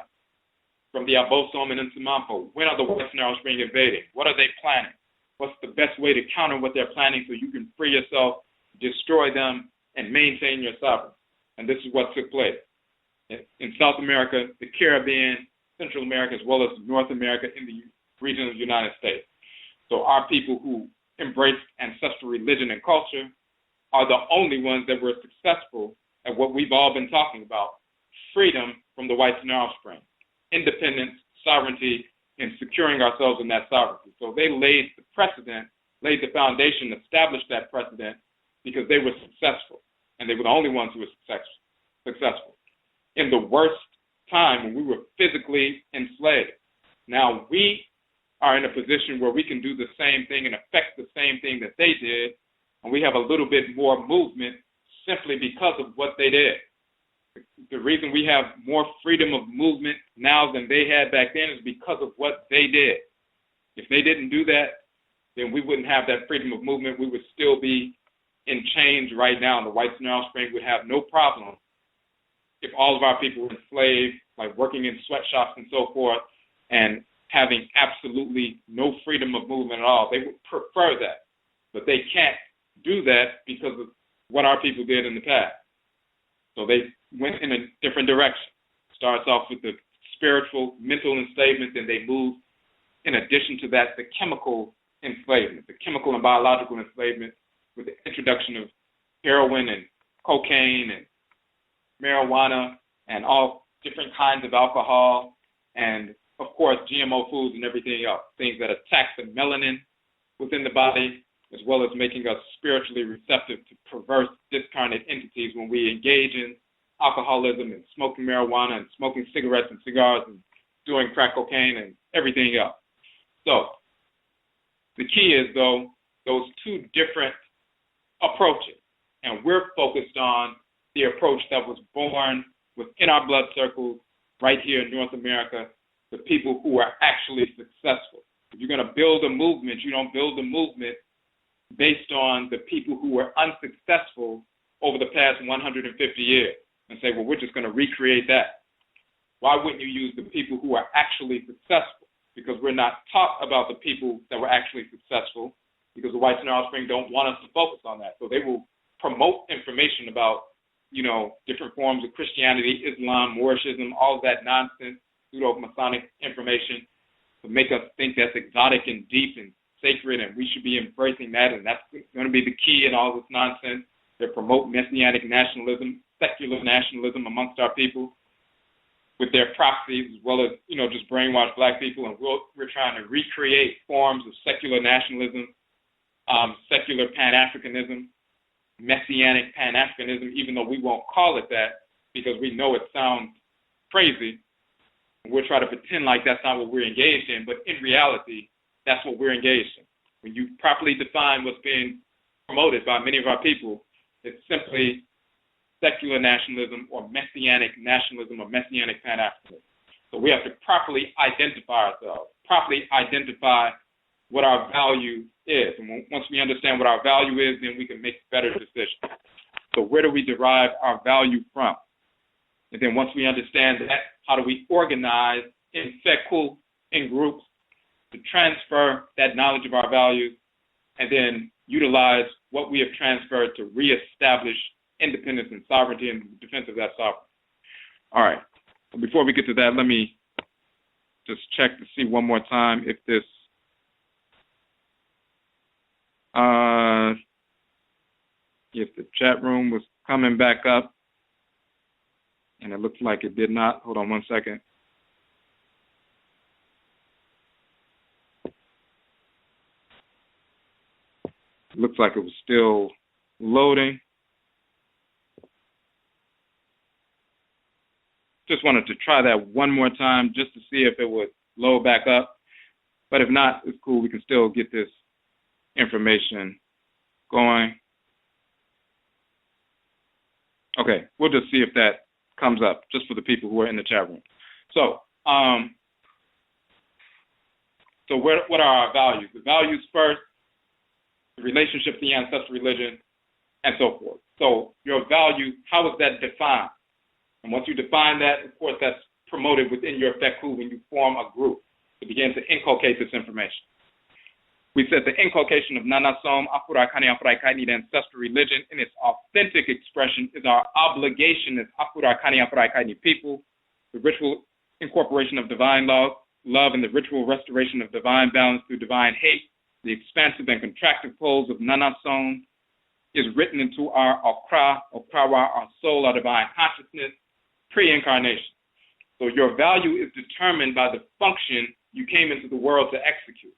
Speaker 2: from the abosom and Nsamanfo. When are the whites in our offspring invading? What are they planning? What's the best way to counter what they're planning so you can free yourself, destroy them, and maintain your sovereignty? And this is what took place. In South America, the Caribbean, Central America, as well as North America, in the region of the United States. So our people who embraced ancestral religion and culture are the only ones that were successful at what we've all been talking about: freedom from the whites in our offspring, independence, sovereignty, and securing ourselves in that sovereignty. So they laid the precedent, laid the foundation, established that precedent because they were successful, and they were the only ones who were successful. In the worst time when we were physically enslaved. Now we are in a position where we can do the same thing and affect the same thing that they did, and we have a little bit more movement simply because of what they did. The reason we have more freedom of movement now than they had back then is because of what they did. If they didn't do that, then we wouldn't have that freedom of movement. We would still be in chains right now, and the whites in our offspring would have no problem if all of our people were enslaved, like working in sweatshops and so forth, and having absolutely no freedom of movement at all. They would prefer that, but they can't do that because of what our people did in the past. So they went in a different direction. Starts off with the spiritual, mental enslavement, then they moved, in addition to that, the chemical enslavement, the chemical and biological enslavement with the introduction of heroin and cocaine and marijuana and all different kinds of alcohol, and of course GMO foods and everything else, things that attack the melanin within the body, as well as making us spiritually receptive to perverse, discarnate entities when we engage in alcoholism and smoking marijuana and smoking cigarettes and cigars and doing crack cocaine and everything else. So the key is, though, those two different approaches. And we're focused on the approach that was born within our blood circles right here in North America, the people who are actually successful. If you're going to build a movement, you don't build a movement based on the people who were unsuccessful over the past 150 years and say, well, we're just going to recreate that. Why wouldn't you use the people who are actually successful? Because we're not taught about the people that were actually successful, because the whites and our offspring don't want us to focus on that. So they will promote information about, different forms of Christianity, Islam, Moorishism, all of that nonsense, pseudo-Masonic information to make us think that's exotic and deep and sacred and we should be embracing that, and that's going to be the key in all this nonsense. They promote messianic nationalism, secular nationalism amongst our people with their proxies, as well as, just brainwash black people, and we're trying to recreate forms of secular nationalism, secular Pan-Africanism, messianic Pan-Africanism, even though we won't call it that because we know it sounds crazy. We'll try to pretend like that's not what we're engaged in, but in reality, that's what we're engaged in. When you properly define what's being promoted by many of our people, it's simply secular nationalism or messianic nationalism or messianic Pan-Africanism. So we have to properly identify ourselves, properly identify what our value is. And once we understand what our value is, then we can make better decisions. So where do we derive our value from? And then once we understand that, how do we organize in Fekuw, in groups, to transfer that knowledge of our values and then utilize what we have transferred to reestablish independence and sovereignty in defense of that sovereignty. All right. So before we get to that, let me just check to see one more time if this if the chat room was coming back up, and it looks like it did not. Hold on one second. It looks like it was still loading. Just wanted to try that one more time just to see if it would load back up. But if not, it's cool. We can still get this information going. Okay, we'll just see if that comes up just for the people who are in the chat room. So, what are our values? The values first, the relationship to the ancestral religion, and so forth. So your value, how is that defined? And once you define that, of course, that's promoted within your Fekuw when you form a group to begin to inculcate this information. We said the inculcation of Nananom Nsamanfo, the ancestral religion, in its authentic expression is our obligation as Nsamanfo people, the ritual incorporation of divine love, and the ritual restoration of divine balance through divine hate. The expansive and contractive poles of Nananom is written into our Okra, our soul, our divine consciousness, pre-incarnation. So your value is determined by the function you came into the world to execute.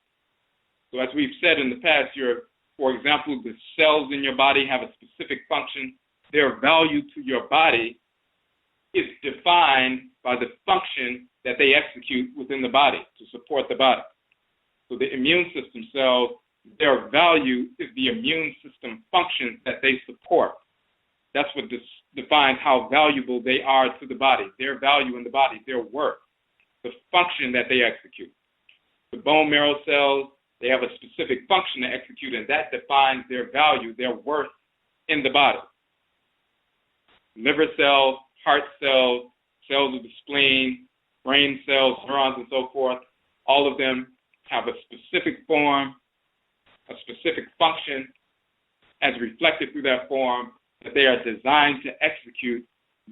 Speaker 2: So as we've said in the past, for example, the cells in your body have a specific function. Their value to your body is defined by the function that they execute within the body to support the body. So the immune system cells, their value is the immune system functions that they support. That's what defines how valuable they are to the body, their value in the body, their worth, the function that they execute. The bone marrow cells, they have a specific function to execute, and that defines their value, their worth in the body. Liver cells, heart cells, cells of the spleen, brain cells, neurons, and so forth, all of them have a specific form, a specific function, as reflected through that form, that they are designed to execute.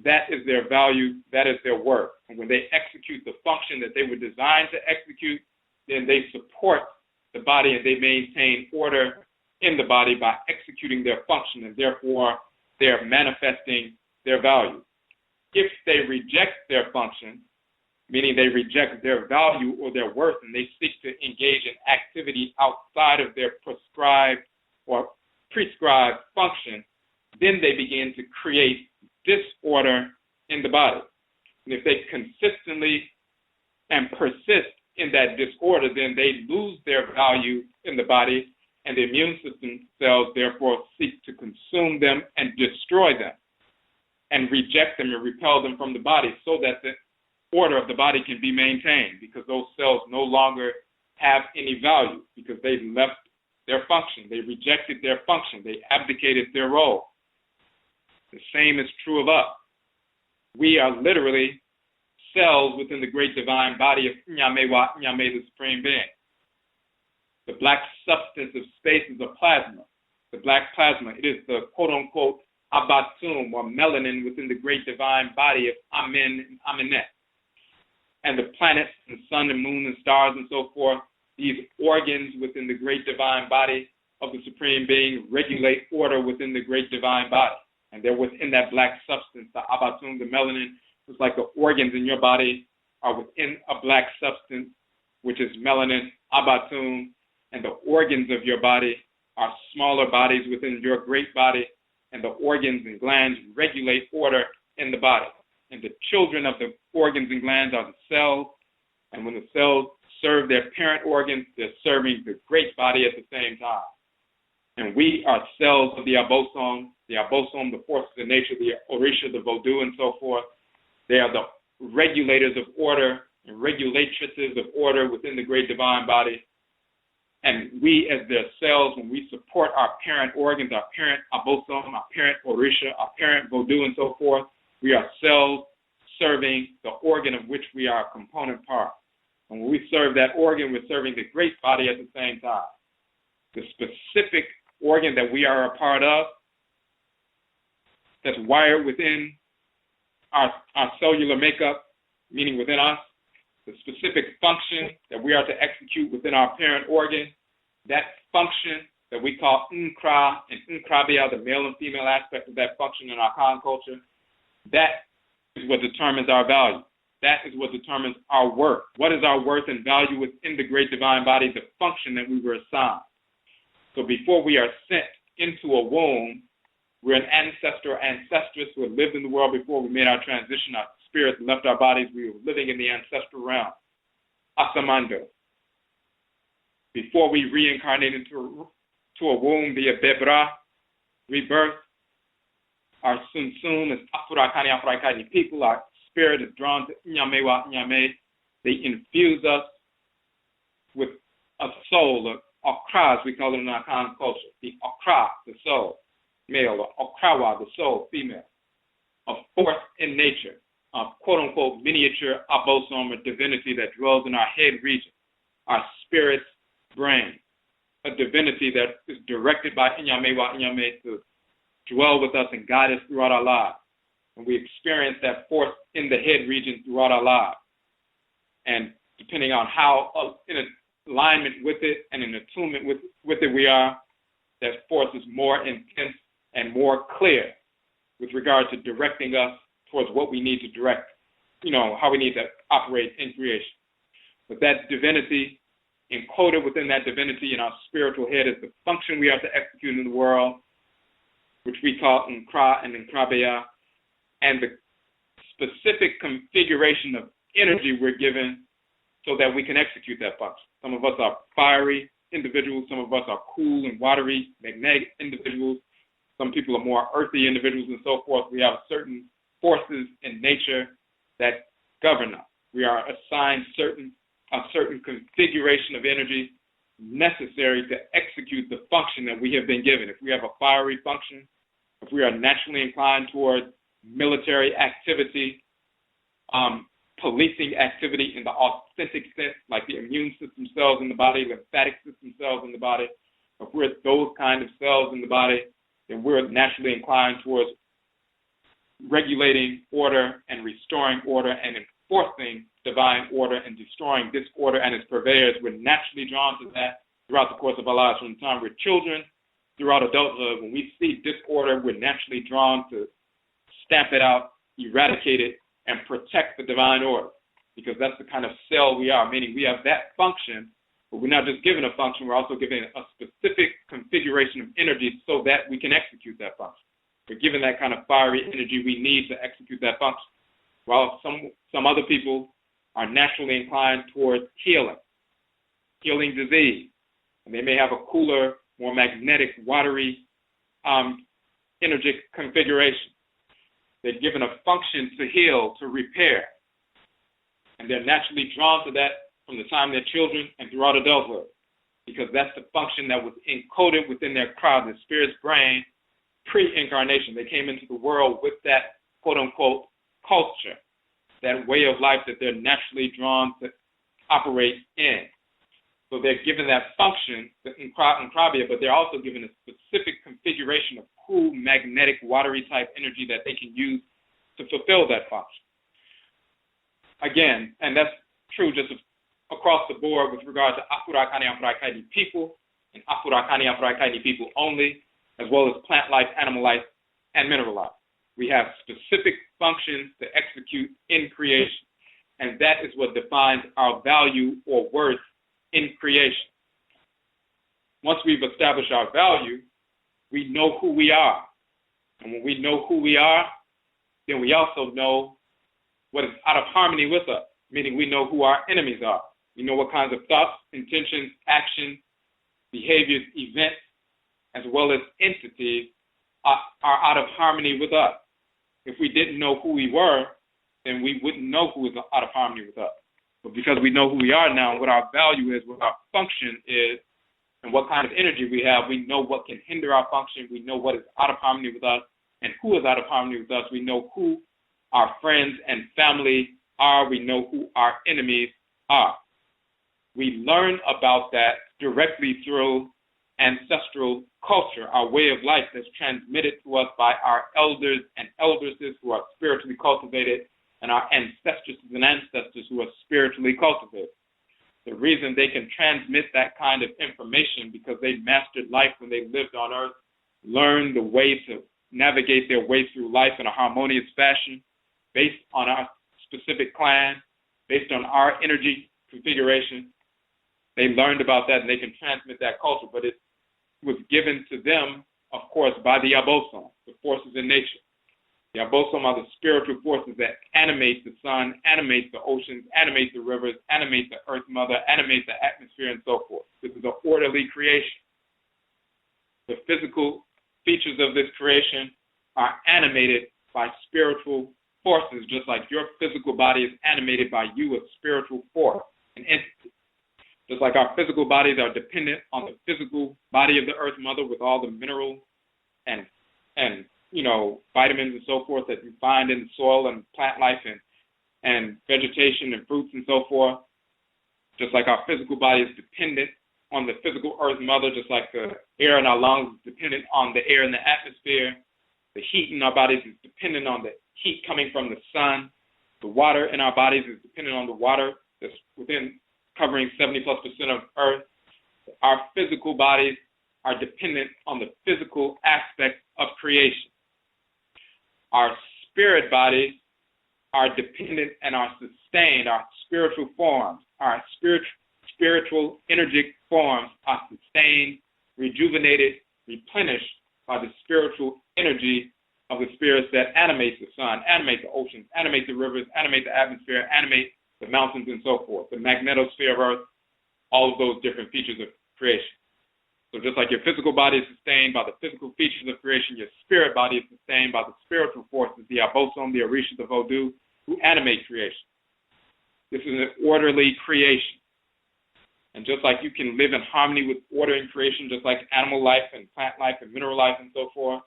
Speaker 2: That is their value, that is their worth. And when they execute the function that they were designed to execute, then they support the body and they maintain order in the body by executing their function, and therefore they're manifesting their value. if they reject their function, meaning they reject their value or their worth, and they seek to engage in activity outside of their prescribed or prescribed function, then they begin to create disorder in the body. And if they consistently and persist in that disorder, then they lose their value in the body, and the immune system cells therefore seek to consume them and destroy them and reject them and repel them from the body so that the order of the body can be maintained, because those cells no longer have any value because they left their function. They rejected their function. They abdicated their role. The same is true of us. We are literally cells within the great divine body of Nyamewa Nyame, the Supreme Being. The black substance of space is a plasma. The black plasma, it is the quote-unquote abatum or melanin within the great divine body of Amen and Amenet. And the planets and sun and moon and stars and so forth, these organs within the great divine body of the Supreme Being regulate order within the great divine body. And they're within that black substance, the abatum, the melanin. It's like the organs in your body are within a black substance, which is melanin, abatum, and the organs of your body are smaller bodies within your great body, and the organs and glands regulate order in the body. And the children of the organs and glands are the cells, and when the cells serve their parent organs, they're serving the great body at the same time. And we are cells of the abosom, the forces of nature, the orisha, the vodou, and so forth. They are the regulators of order and regulatrices of order within the great divine body. And we, as their cells, when we support our parent organs, our parent abosom, our parent orisha, our parent vodou, and so forth, we are cells serving the organ of which we are a component part. And when we serve that organ, we're serving the great body at the same time. The specific organ that we are a part of, that's wired within our cellular makeup, meaning within us, the specific function that we are to execute within our parent organ, that function that we call Nkra and Nkrabia, the male and female aspect of that function in our Akan culture, that is what determines our value. That is what determines our worth. What is our worth and value within the great divine body, the function that we were assigned? So before we are sent into a womb, we're an ancestor or ancestress who had lived in the world before we made our transition. Our spirits left our bodies. We were living in the ancestral realm. Asamando. Before we reincarnate into a womb via Bebra, rebirth, our Sunsum is Afurakani Afurakani people. Our spirit is drawn to Nyamewa Nyame. They infuse us with a soul, Okra, as we call it in our Akan culture. The Okra, the soul, male, or Okrawa, the soul, female. A force in nature, a quote-unquote miniature abosom or divinity that dwells in our head region, our spirit's brain, a divinity that is directed by Inyamewa Inyame to dwell with us and guide us throughout our lives. And we experience that force in the head region throughout our lives. And depending on how in alignment with it and in attunement with it we are, that force is more intense and more clear with regard to directing us towards what we need to direct, how we need to operate in creation. But that divinity, encoded within that divinity in our spiritual head, is the function we have to execute in the world, which we call Nkra and Nkrabea, and the specific configuration of energy we're given so that we can execute that function. Some of us are fiery individuals, some of us are cool and watery, magnetic individuals, some people are more earthy individuals, and so forth. We have certain forces in nature that govern us. We are assigned a certain configuration of energy necessary to execute the function that we have been given. If we have a fiery function, if we are naturally inclined toward military activity, policing activity in the authentic sense, like the immune system cells in the body, lymphatic system cells in the body, if we're those kind of cells in the body, then we're naturally inclined towards regulating order and restoring order and enforcing divine order and destroying disorder and its purveyors. We're naturally drawn to that throughout the course of our lives. From the time we're children throughout adulthood, when we see disorder, we're naturally drawn to stamp it out eradicate it, and protect the divine order, because that's the kind of cell we are, meaning we have that function, but we're not just given a function, we're also given a specific configuration of energy so that we can execute that function. We're given that kind of fiery energy we need to execute that function. While some other people are naturally inclined towards healing disease, and they may have a cooler, more magnetic, watery, energetic configuration. They're given a function to heal, to repair, and they're naturally drawn to that from the time they're children and throughout adulthood, because that's the function that was encoded within their crowd, the spirit's brain, pre-incarnation. They came into the world with that quote-unquote culture, that way of life that they're naturally drawn to operate in. So they're given that function in Krabia, but they're also given a specific configuration of cool, magnetic, watery type energy that they can use to fulfill that function. Again, and that's true just across the board with regard to Afurakani Afurakaini people and Afurakani Afurakaini people only, as well as plant life, animal life, and mineral life. We have specific functions to execute in creation, and that is what defines our value or worth in creation. Once we've established our value, we know who we are. And when we know who we are, then we also know what is out of harmony with us, meaning we know who our enemies are. We know what kinds of thoughts, intentions, actions, behaviors, events, as well as entities are out of harmony with us. If we didn't know who we were, then we wouldn't know who is out of harmony with us. But because we know who we are now, what our value is, what our function is, and what kind of energy we have, we know what can hinder our function. We know what is out of harmony with us and who is out of harmony with us. We know who our friends and family are. We know who our enemies are. We learn about that directly through ancestral culture, our way of life that's transmitted to us by our elders and elderesses who are spiritually cultivated, and our ancestresses and ancestors who are spiritually cultivated. The reason they can transmit that kind of information because they mastered life when they lived on earth, learned the way to navigate their way through life in a harmonious fashion based on our specific clan, based on our energy configuration. They learned about that and they can transmit that culture, but it was given to them, of course, by the Abosom, the forces in nature. The Abosom are the spiritual forces that animate the sun, animate the oceans, animate the rivers, animate the earth mother, animate the atmosphere, and so forth. This is an orderly creation. The physical features of this creation are animated by spiritual forces, just like your physical body is animated by you, a spiritual force, an entity. Just like our physical bodies are dependent on the physical body of the earth mother with all the minerals and vitamins and so forth that you find in the soil and plant life and vegetation and fruits and so forth. Just like our physical body is dependent on the physical earth mother, just like the air in our lungs is dependent on the air in the atmosphere. The heat in our bodies is dependent on the heat coming from the sun. The water in our bodies is dependent on the water that's within covering 70+% of earth. Our physical bodies are dependent on the physical aspects of creation. Our spirit bodies are dependent and are sustained, our spiritual forms, our spiritual energetic forms are sustained, rejuvenated, replenished by the spiritual energy of the spirits that animate the sun, animate the oceans, animate the rivers, animate the atmosphere, animate the mountains and so forth, the magnetosphere of earth, all of those different features of creation. So just like your physical body is sustained by the physical features of creation, your spirit body is sustained by the spiritual forces, the Abosom, the Orisha, the Vodou, who animate creation. This is an orderly creation. And just like you can live in harmony with order in creation, just like animal life and plant life and mineral life and so forth,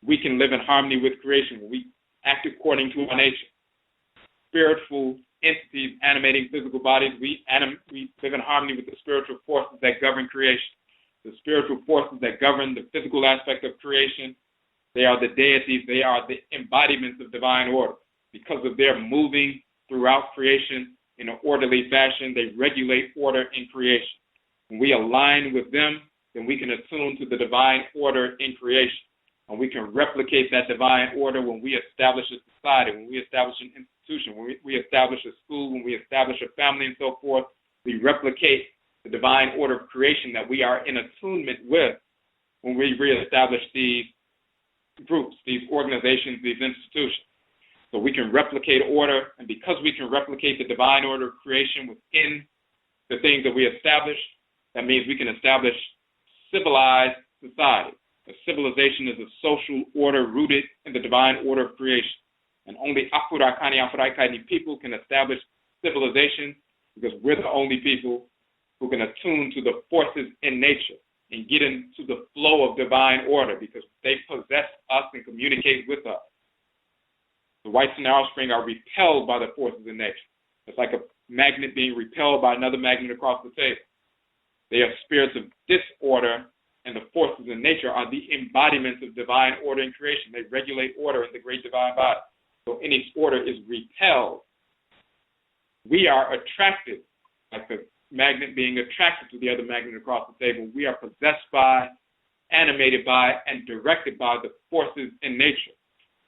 Speaker 2: we can live in harmony with creation when we act according to our nature. Spiritual entities animating physical bodies, we live in harmony with the spiritual forces that govern creation. The spiritual forces that govern the physical aspect of creation, they are the deities, they are the embodiments of divine order. Because of their moving throughout creation in an orderly fashion, they regulate order in creation. When we align with them, then we can attune to the divine order in creation. And we can replicate that divine order when we establish a society, when we establish an institution, when we establish a school, when we establish a family and so forth. We replicate the divine order of creation that we are in attunement with when we reestablish these groups, these organizations, these institutions. So we can replicate order, and because we can replicate the divine order of creation within the things that we establish, that means we can establish civilized society. A civilization is a social order rooted in the divine order of creation. And only Afro-Akani people can establish civilization because we're the only people who can attune to the forces in nature and get into the flow of divine order because they possess us and communicate with us. The whites and their offspring are repelled by the forces in nature. It's like a magnet being repelled by another magnet across the table. They are spirits of disorder, and the forces in nature are the embodiments of divine order in creation. They regulate order in the great divine body. So any order is repelled. We are attracted, like the magnet being attracted to the other magnet across the table. We are possessed by, animated by, and directed by the forces in nature.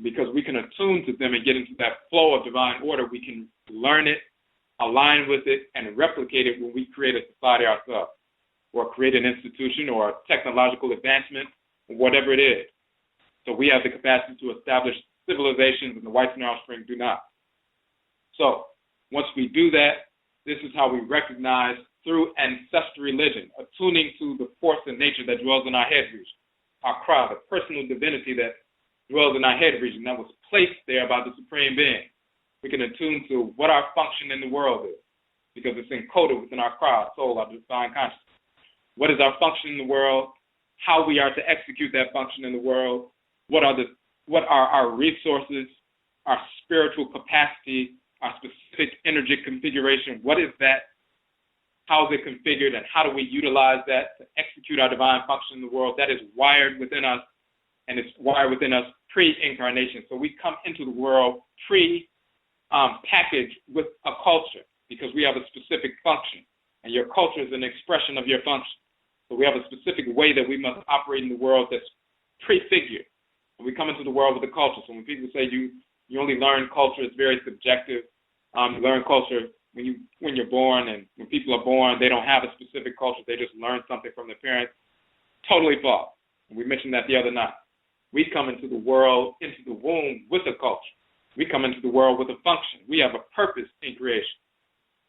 Speaker 2: Because we can attune to them and get into that flow of divine order, we can learn it, align with it, and replicate it when we create a society ourselves, or create an institution or a technological advancement, or whatever it is. So we have the capacity to establish civilizations, and the whites and their offspring do not. So once we do that, this is how we recognize through ancestral religion, attuning to the force in nature that dwells in our head region, our cry, the personal divinity that dwells in our head region that was placed there by the Supreme Being. We can attune to what our function in the world is because it's encoded within our cry, our soul, our divine consciousness. What is our function in the world? How we are to execute that function in the world? What are our resources, our spiritual capacity, our specific energy configuration? What is that? How is it configured, and how do we utilize that to execute our divine function in the world? That is wired within us, and it's wired within us pre-incarnation. So we come into the world packaged with a culture because we have a specific function, and your culture is an expression of your function. So we have a specific way that we must operate in the world that's prefigured. And we come into the world with a culture. So when people say you only learn culture, it's very subjective. You learn culture when you're born, and when people are born, they don't have a specific culture. They just learn something from their parents. Totally false. And we mentioned that the other night. We come into the world, into the womb with a culture. We come into the world with a function. We have a purpose in creation.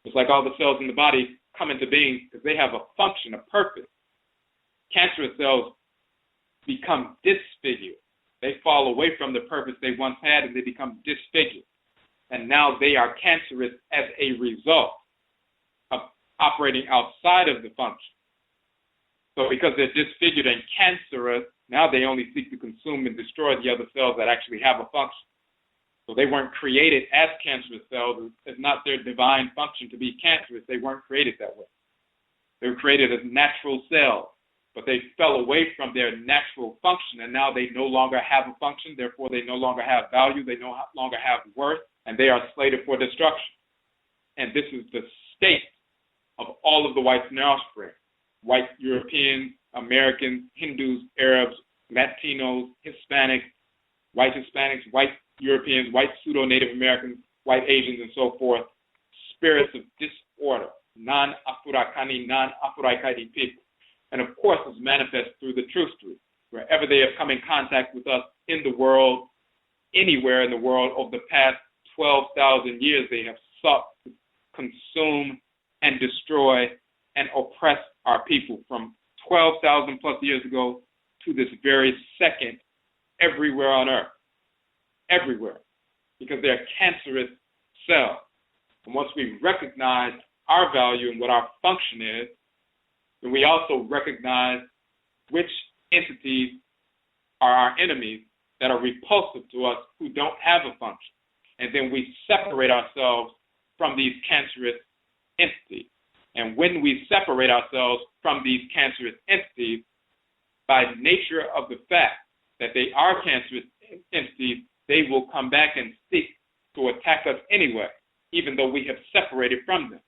Speaker 2: It's like all the cells in the body come into being because they have a function, a purpose. Cancerous cells become disfigured. They fall away from the purpose they once had and they become disfigured. And now they are cancerous as a result of operating outside of the function. So because they're disfigured and cancerous, now they only seek to consume and destroy the other cells that actually have a function. So they weren't created as cancerous cells. It's not their divine function to be cancerous. They weren't created that way. They were created as natural cells, but they fell away from their natural function, and now they no longer have a function. Therefore, they no longer have value. They no longer have worth, and they are slated for destruction. And this is the state of all of the whites and their offspring. White Europeans, Americans, Hindus, Arabs, Latinos, Hispanics, white Europeans, white pseudo-Native Americans, white Asians, and so forth, spirits of disorder, non-Afro-Akani, non-Afro-Akani people. And of course, it's manifest through the truth street. Wherever they have come in contact with us in the world, anywhere in the world, over the past 12,000 years, they have sought to consume and destroy and oppress our people from 12,000 plus years ago to this very second, everywhere on earth. Everywhere. Because they're cancerous cells. And once we recognize our value and what our function is, then we also recognize which entities are our enemies that are repulsive to us who don't have a function. And then we separate ourselves from these cancerous entities. And when we separate ourselves from these cancerous entities, by nature of the fact that they are cancerous entities, they will come back and seek to attack us anyway, even though we have separated from them.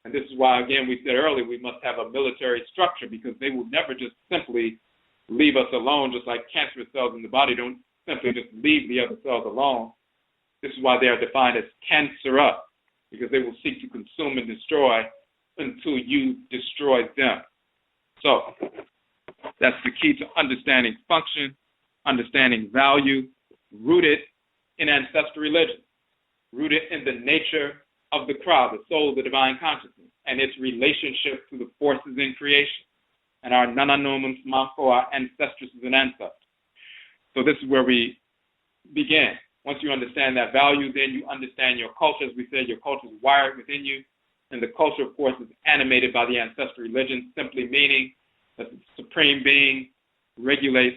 Speaker 2: And this is why, again, we said earlier, we must have a military structure because they will never just simply leave us alone, just like cancerous cells in the body don't simply just leave the other cells alone. This is why they are defined as cancerous, because they will seek to consume and destroy until you destroy them. So that's the key to understanding function, understanding value, rooted in ancestral religion, rooted in the nature of the crowd, the soul of the divine consciousness, and its relationship to the forces in creation, and our Nananom Nsamanfo, our ancestresses and ancestors. So this is where we begin. Once you understand that value, then you understand your culture. As we said, your culture is wired within you, and the culture, of course, is animated by the ancestral religion, simply meaning that the Supreme Being regulates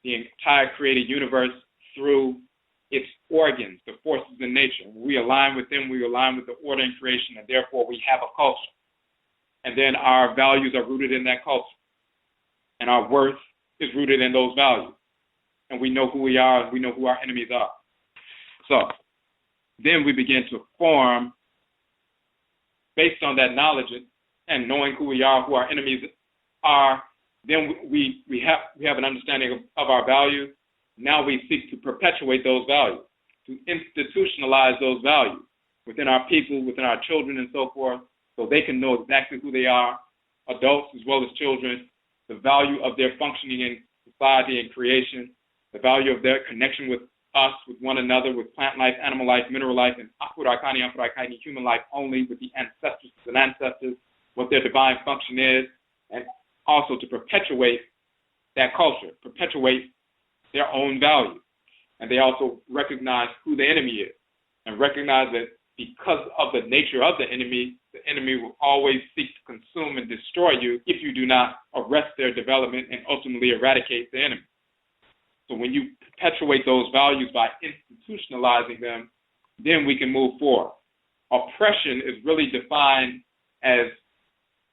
Speaker 2: the entire created universe through its organs, the forces in nature. When we align with them, we align with the order in creation, and therefore we have a culture. And then our values are rooted in that culture. And our worth is rooted in those values. And we know who we are, and we know who our enemies are. So then we begin to form, based on that knowledge and knowing who we are, who our enemies are, then we have an understanding of our values. Now we seek to perpetuate those values, to institutionalize those values within our people, within our children, and so forth, so they can know exactly who they are, adults as well as children, the value of their functioning in society and creation, the value of their connection with us, with one another, with plant life, animal life, mineral life, and human life only, with the ancestresses and ancestors, what their divine function is, and also to perpetuate that culture, perpetuate their own value. And they also recognize who the enemy is, and recognize that because of the nature of the enemy will always seek to consume and destroy you if you do not arrest their development and ultimately eradicate the enemy. So when you perpetuate those values by institutionalizing them, then we can move forward. Oppression is really defined as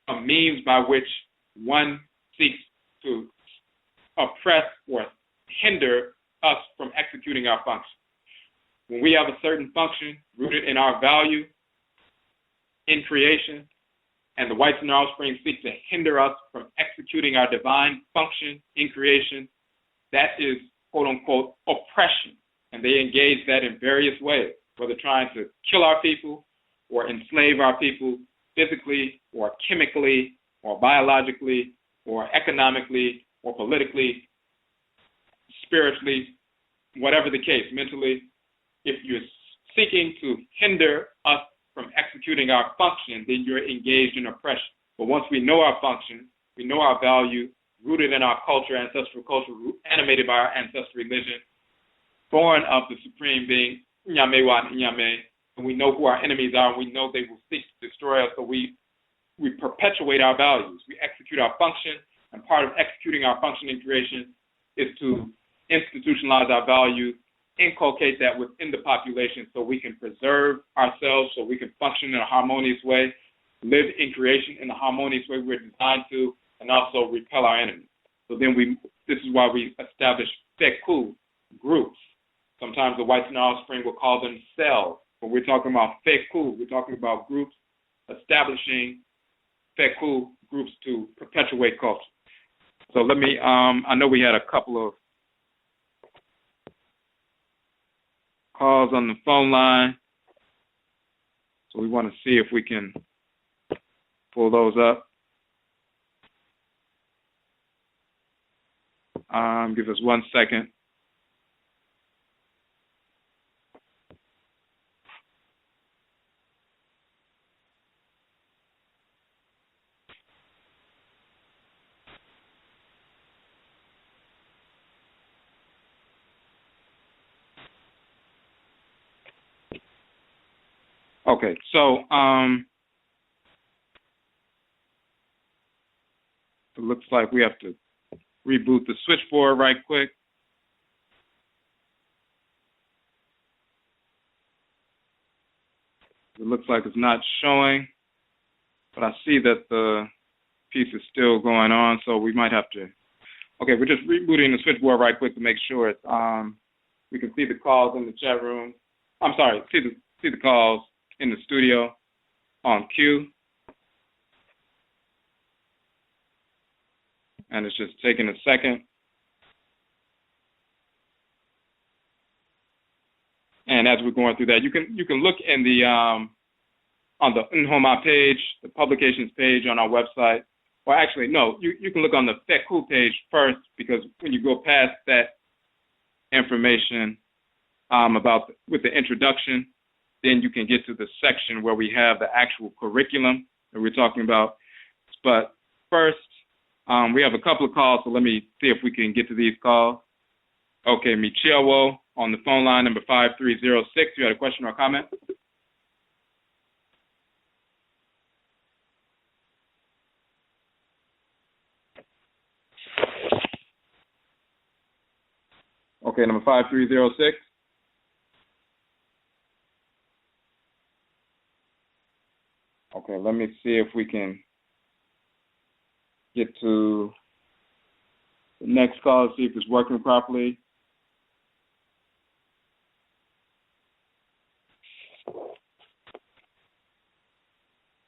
Speaker 2: a means by which one seeks to oppress or hinder us from executing our function. When we have a certain function rooted in our value in creation, and the whites and our offspring seek to hinder us from executing our divine function in creation, that is, quote unquote, oppression. And they engage that in various ways, whether trying to kill our people or enslave our people physically or chemically or biologically or economically or politically, spiritually, whatever the case, mentally. If you're seeking to hinder us from executing our function, then you're engaged in oppression. But once we know our function, we know our value, rooted in our culture, ancestral culture, animated by our ancestral religion, born of the Supreme Being, and we know who our enemies are, and we know they will seek to destroy us, so we perpetuate our values. We execute our function, and part of executing our function in creation is to institutionalize our values, inculcate that within the population so we can preserve ourselves, so we can function in a harmonious way, live in creation in a harmonious way we're designed to, and also repel our enemies. So then this is why we establish Fekuw groups. Sometimes the whites and our offspring will call them cells. When we're talking about Fekuw, we're talking about groups, establishing Fekuw groups to perpetuate culture. So let me, I know we had a couple of calls on the phone line, so we want to see if we can pull those up. Give us 1 second. Okay, so it looks like we have to reboot the switchboard right quick. It looks like it's not showing, but I see that the piece is still going on, so we might have to. Okay, we're just rebooting the switchboard right quick to make sure it's, we can see the calls in the chat room. I'm sorry, see the calls in the studio on cue. and it's just taking a second. And as we're going through that, you can look in the on the Nhoma page, the publications page on our website. Or actually, no, you can look on the Fekuw page first, because when you go past that information with the introduction, then you can get to the section where we have the actual curriculum that we're talking about. But first, we have a couple of calls, so let me see if we can get to these calls. Okay, Michiewo on the phone line, number 5306. You had a question or a comment? Okay, number 5306. Okay, let me see if we can get to the next call, see if it's working properly.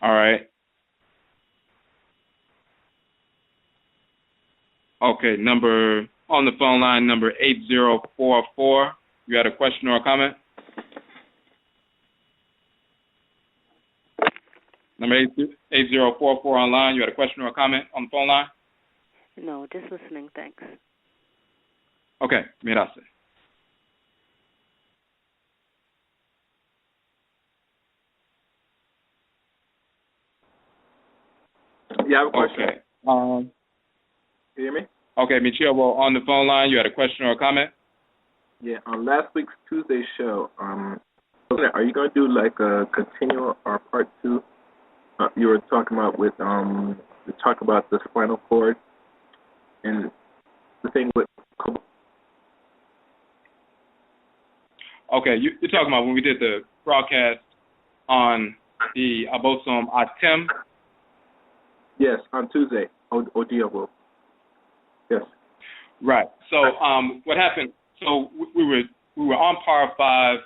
Speaker 2: All right. Okay, number on the phone line, number 8044. You had a question or a comment? Number 8044 online. You had a question or a comment on the phone line?
Speaker 1: No, just listening, thanks.
Speaker 2: Okay, gracias.
Speaker 3: Yeah, I have a question.
Speaker 2: Okay.
Speaker 3: Can you hear me?
Speaker 2: Okay, Michiewo on the phone line. You had a question or a comment?
Speaker 3: Yeah, on last week's Tuesday show, are you going to do like a continual or part two? You were talking about you talk about the spinal cord and the thing with.
Speaker 2: Okay, you're talking about when we did the broadcast on the Abosom Atem?
Speaker 3: Yes, on Tuesday, ODWIRA. Yes.
Speaker 2: Right. So what happened? So we were on par 5.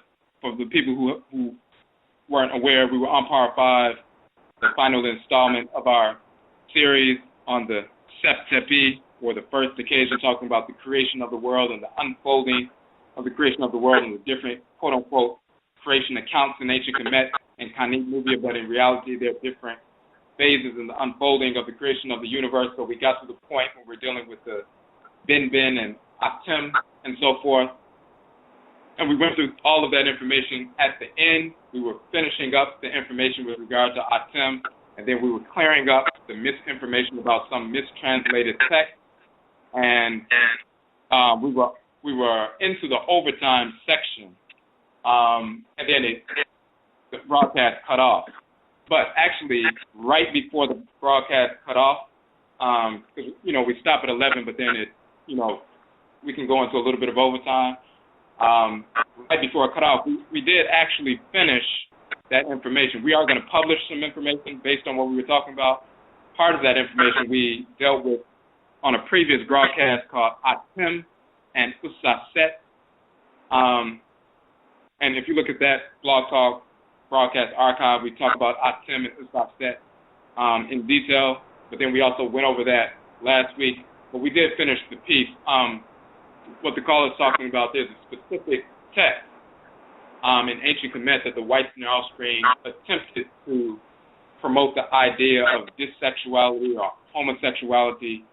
Speaker 2: For the people who weren't aware, we were on par 5, the final installment of our series on the Septepi, or the first occasion, talking about the creation of the world and the unfolding of the creation of the world and the different quote-unquote creation accounts in ancient Kemet and Kanit Nubia, but in reality there are different phases in the unfolding of the creation of the universe. So we got to the point where we're dealing with the Bin and Atem and so forth. And we went through all of that information. At the end, we were finishing up the information with regard to Atem, and then we were clearing up the misinformation about some mistranslated text. And we were into the overtime section, and then the broadcast cut off. But actually, right before the broadcast cut off, because we stop at 11, but then we can go into a little bit of overtime. Right before it cut off, we did actually finish that information. We are going to publish some information based on what we were talking about. Part of that information we dealt with on a previous broadcast called Atem and Usaset. And if you look at that Blog Talk broadcast archive, we talk about Atem and Usaset in detail, but then we also went over that last week. But we did finish the piece. What the caller is talking about, there's a specific text in ancient Kemet that the whites and their offspring attempted to promote the idea of dissexuality or homosexuality,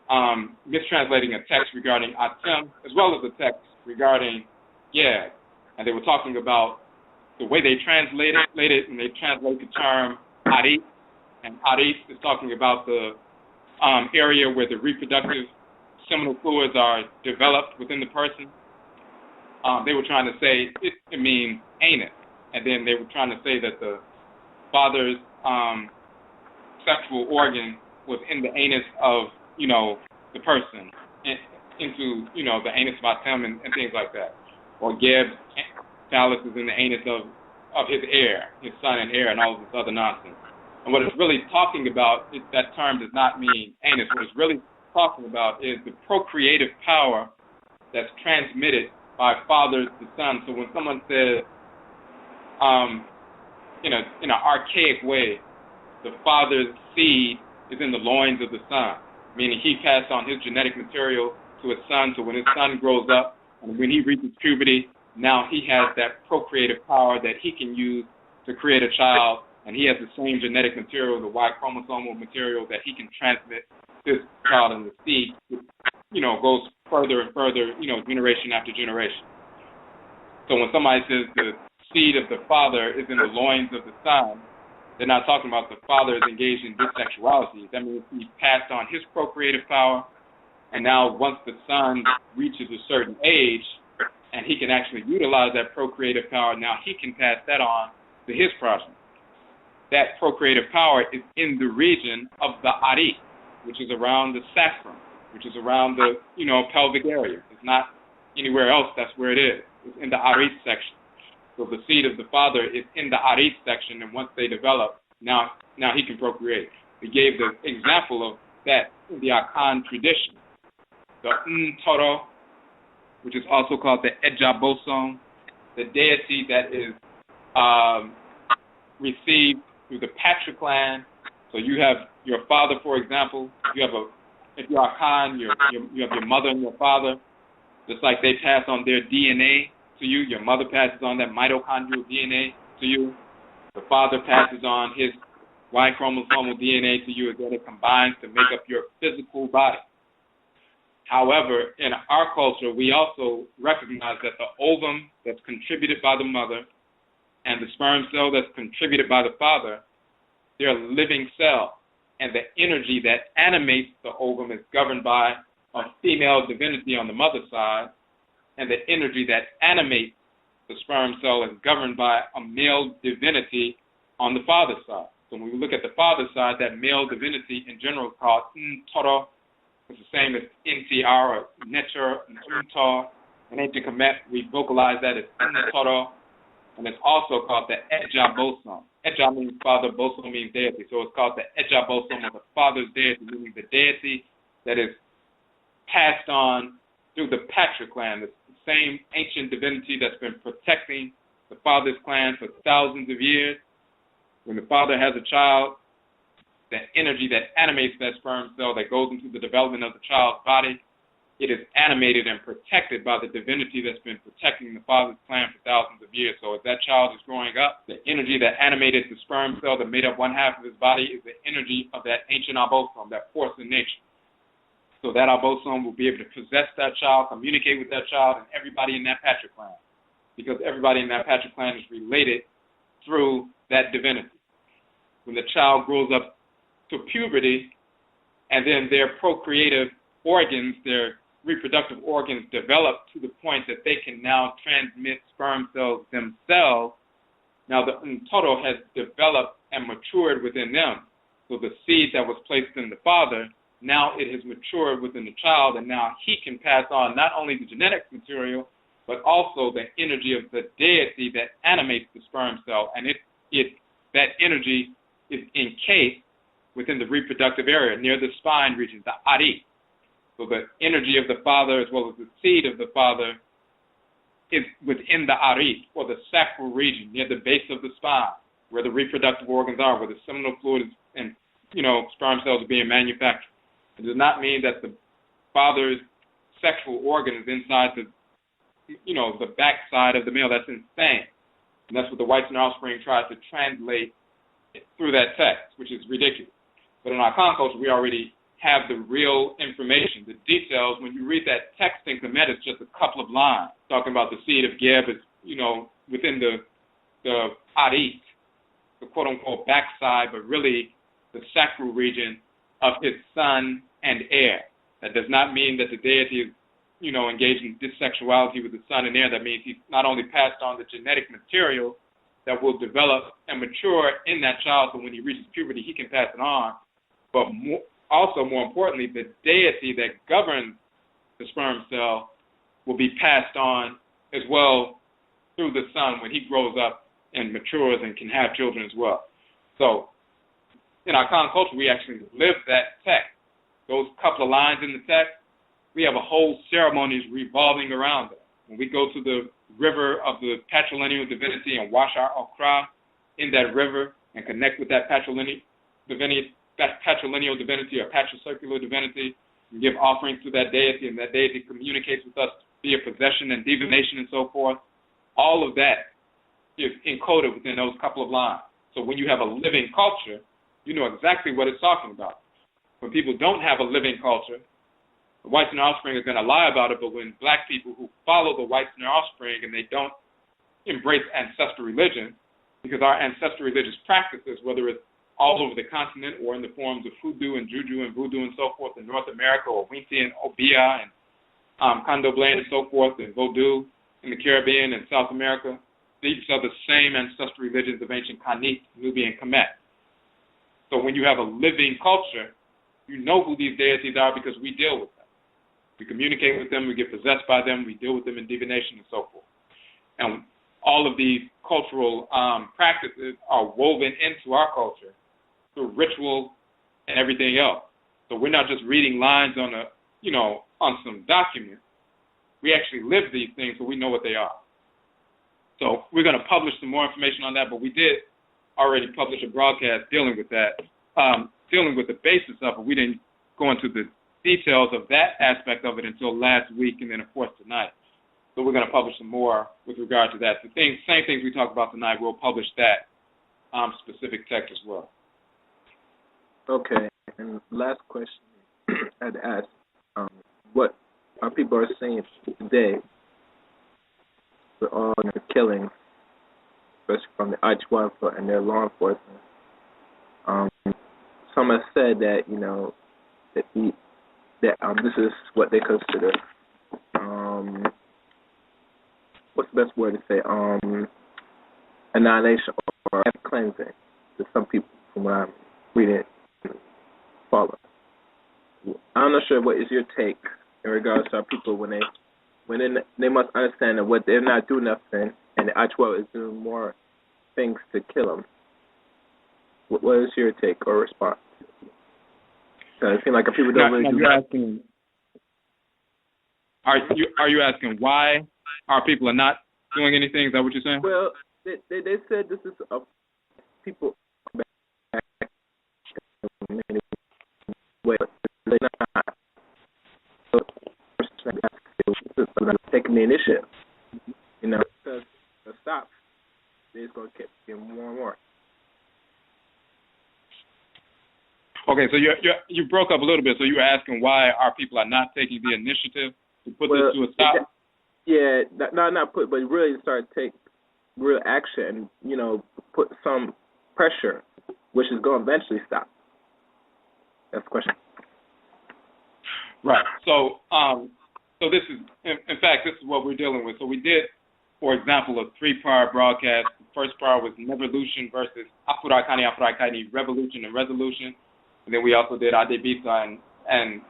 Speaker 2: mistranslating a text regarding Atem, as well as a text regarding Yed. And they were talking about the way they translate it, and they translate the term Arit, and Arit is talking about the area where the reproductive seminal fluids are developed within the person. They were trying to say it means anus, and then they were trying to say that the father's sexual organ was in the anus of the person, into the anus of Atem and things like that, or Geb's phallus is in the anus of his heir, his son and heir, and all of this other nonsense. And what it's really talking about is that term does not mean anus. What it's really talking about is the procreative power that's transmitted by fathers to sons. So when someone says, in an archaic way, the father's seed is in the loins of the son, meaning he passed on his genetic material to his son, so when his son grows up and when he reaches puberty, now he has that procreative power that he can use to create a child, and he has the same genetic material, the Y chromosomal material, that he can transmit this child, and the seed, goes further and further, generation after generation. So when somebody says the seed of the father is in the loins of the son, they're not talking about the father is engaged in bisexuality. That means he passed on his procreative power, and now once the son reaches a certain age, and he can actually utilize that procreative power, now he can pass that on to his progeny. That procreative power is in the region of the arit, which is around the sacrum, which is around the, pelvic area. It's not anywhere else. That's where it is. It's in the arit section. So the seed of the father is in the arit section, and once they develop, now he can procreate. We gave the example of that in the Akan tradition. The Ntoro, which is also called the Ejabosom, the deity that is received through the patriclan. So you have your father, for example. If you're Akan, you have your mother and your father. Just like they pass on their DNA to you, your mother passes on that mitochondrial DNA to you. The father passes on his Y chromosomal DNA to you, and then it combines to make up your physical body. However, in our culture, we also recognize that the ovum that's contributed by the mother and the sperm cell that's contributed by the father, they're living cells. And the energy that animates the ovum is governed by a female divinity on the mother's side, and the energy that animates the sperm cell is governed by a male divinity on the father's side. So when we look at the father's side, that male divinity in general is called Ntoro. It's the same as NTR or Neter and Untar. In ancient Kemet, we vocalize that as Ntoro, and it's also called the Ejabosom. Eja means father, bosom means deity. So it's called the Ejabosom, or the father's deity, meaning the deity that is passed on through the patriclan, the same ancient divinity that's been protecting the father's clan for thousands of years. When the father has a child, the energy that animates that sperm cell that goes into the development of the child's body, it is animated and protected by the divinity that's been protecting the father's clan for thousands of years. So as that child is growing up, the energy that animated the sperm cell that made up one half of his body is the energy of that ancient abosom, that force in nature. So that abosom will be able to possess that child, communicate with that child, and everybody in that patriclan, because everybody in that patriclan is related through that divinity. When the child grows up to puberty, and then their procreative organs, their reproductive organs develop to the point that they can now transmit sperm cells themselves. Now the Ntoro has developed and matured within them. So the seed that was placed in the father, now it has matured within the child, and now he can pass on not only the genetic material, but also the energy of the deity that animates the sperm cell. And that energy is encased within the reproductive area, near the spine region, the arit. So the energy of the father, as well as the seed of the father, is within the arit, or the sacral region, near the base of the spine, where the reproductive organs are, where the seminal fluid and sperm cells are being manufactured. It does not mean that the father's sexual organ is inside the backside of the male. That's insane. And that's what the whites and offspring tried to translate through that text, which is ridiculous. But in our Akan culture, we already have the real information, the details. When you read that text in Kemet, it's just a couple of lines talking about the seed of Geb is, within the arit, the quote-unquote backside, but really the sacral region of his son and heir. That does not mean that the deity is, engaged in dissexuality with the son and heir. That means he's not only passed on the genetic material that will develop and mature in that child, so when he reaches puberty, he can pass it on, but more importantly, the deity that governs the sperm cell will be passed on as well through the son when he grows up and matures and can have children as well. So in our Akan culture, we actually live that text. Those couple of lines in the text, we have a whole ceremonies revolving around it. When we go to the river of the patrilineal divinity and wash our okra in that river and connect with that patrilineal divinity, patrilineal divinity or patricircular divinity, and give offerings to that deity, and that deity communicates with us via possession and divination and so forth. All of that is encoded within those couple of lines. So when you have a living culture, you know exactly what it's talking about. When people don't have a living culture, the whites and their offspring are going to lie about it, but when black people who follow the whites and their offspring and they don't embrace ancestral religion, because our ancestral religious practices, whether it's all over the continent or in the forms of hoodoo and juju and voodoo and so forth in North America, or Winti and Obia and Candomblé and so forth, and Vodou in the Caribbean and South America, these are the same ancestral religions of ancient Kanit, Nubi, and Kemet. So when you have a living culture, you know who these deities are because we deal with them. We communicate with them, we get possessed by them, we deal with them in divination and so forth. And all of these cultural practices are woven into our culture through ritual and everything else. So we're not just reading lines on on some document. We actually live these things, so we know what they are. So we're going to publish some more information on that, but we did already publish a broadcast dealing with that, dealing with the basis of it. We didn't go into the details of that aspect of it until last week and then, of course, tonight. So we're going to publish some more with regard to that. The same things we talked about tonight, we'll publish that specific text as well.
Speaker 3: Okay, and last question I'd ask, what our people are saying today with all the killings, especially from the akyiwadefo and their law enforcement. Some have said that, that this is what they consider, what's the best word to say, annihilation or cleansing to some people from what I'm reading follow. I'm not sure what is your take in regards to our people when they must understand that what they're not doing nothing and the akyiwadefo is doing more things to kill them. What is your take or response? It seems like people don't really do that.
Speaker 2: Are you asking why our people are not doing anything? Is that what you're saying?
Speaker 3: Well, they said this is people back in many ways. They're not taking the initiative. Because the stop, they're just going to keep getting more and more.
Speaker 2: Okay, so you broke up a little bit. So you were asking why our people are not taking the initiative to put this to a stop?
Speaker 3: Yeah, not put, but really start to take real action and, put some pressure, which is going to eventually stop. That's the question.
Speaker 2: Right. So this is, in fact, this is what we're dealing with. So we did, for example, a 3-part broadcast. The first part was Nevolution versus Afurakani, Revolution and Resolution. And then we also did Adebisa and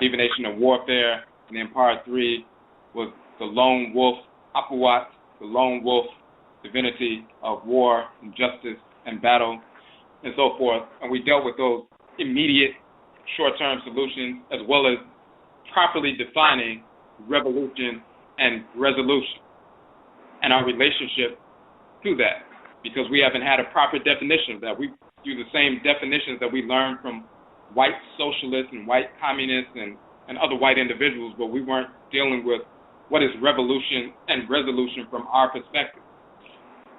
Speaker 2: Divination and Warfare. And then part 3 was the Lone Wolf, Apuwat, the Lone Wolf, Divinity of War and Justice and Battle, and so forth. And we dealt with those immediate short-term solutions as well as properly defining revolution and resolution and our relationship to that, because we haven't had a proper definition of that. We use the same definitions that we learned from white socialists and white communists and other white individuals, but we weren't dealing with what is revolution and resolution from our perspective.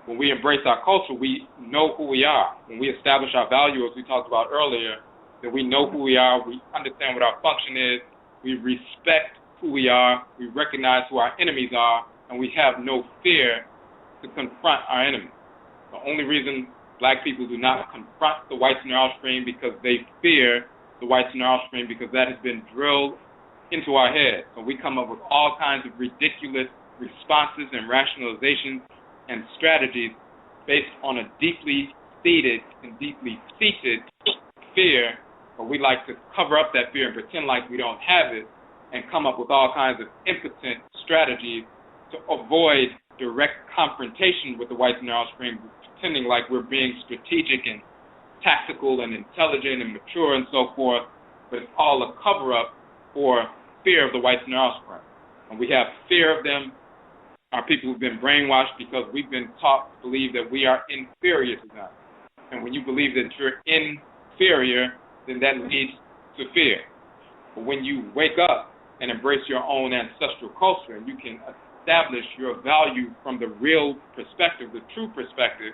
Speaker 2: When we embrace our culture, we know who we are. When we establish our value, as we talked about earlier, that we know who we are, we understand what our function is, we respect who we are, we recognize who our enemies are, and we have no fear to confront our enemies. The only reason black people do not confront the whites and their offspring because they fear the whites and their offspring, because that has been drilled into our heads. So we come up with all kinds of ridiculous responses and rationalizations and strategies based on a deeply seated and deeply seated fear, but we like to cover up that fear and pretend like we don't have it and come up with all kinds of impotent strategies to avoid direct confrontation with the whites and their offspring, pretending like we're being strategic and tactical and intelligent and mature and so forth, but it's all a cover-up for fear of the whites and their offspring. And we have fear of them. Our people have been brainwashed because we've been taught to believe that we are inferior to them. And when you believe that you're inferior, then that leads to fear. But when you wake up and embrace your own ancestral culture, and you can establish your value from the real perspective, the true perspective,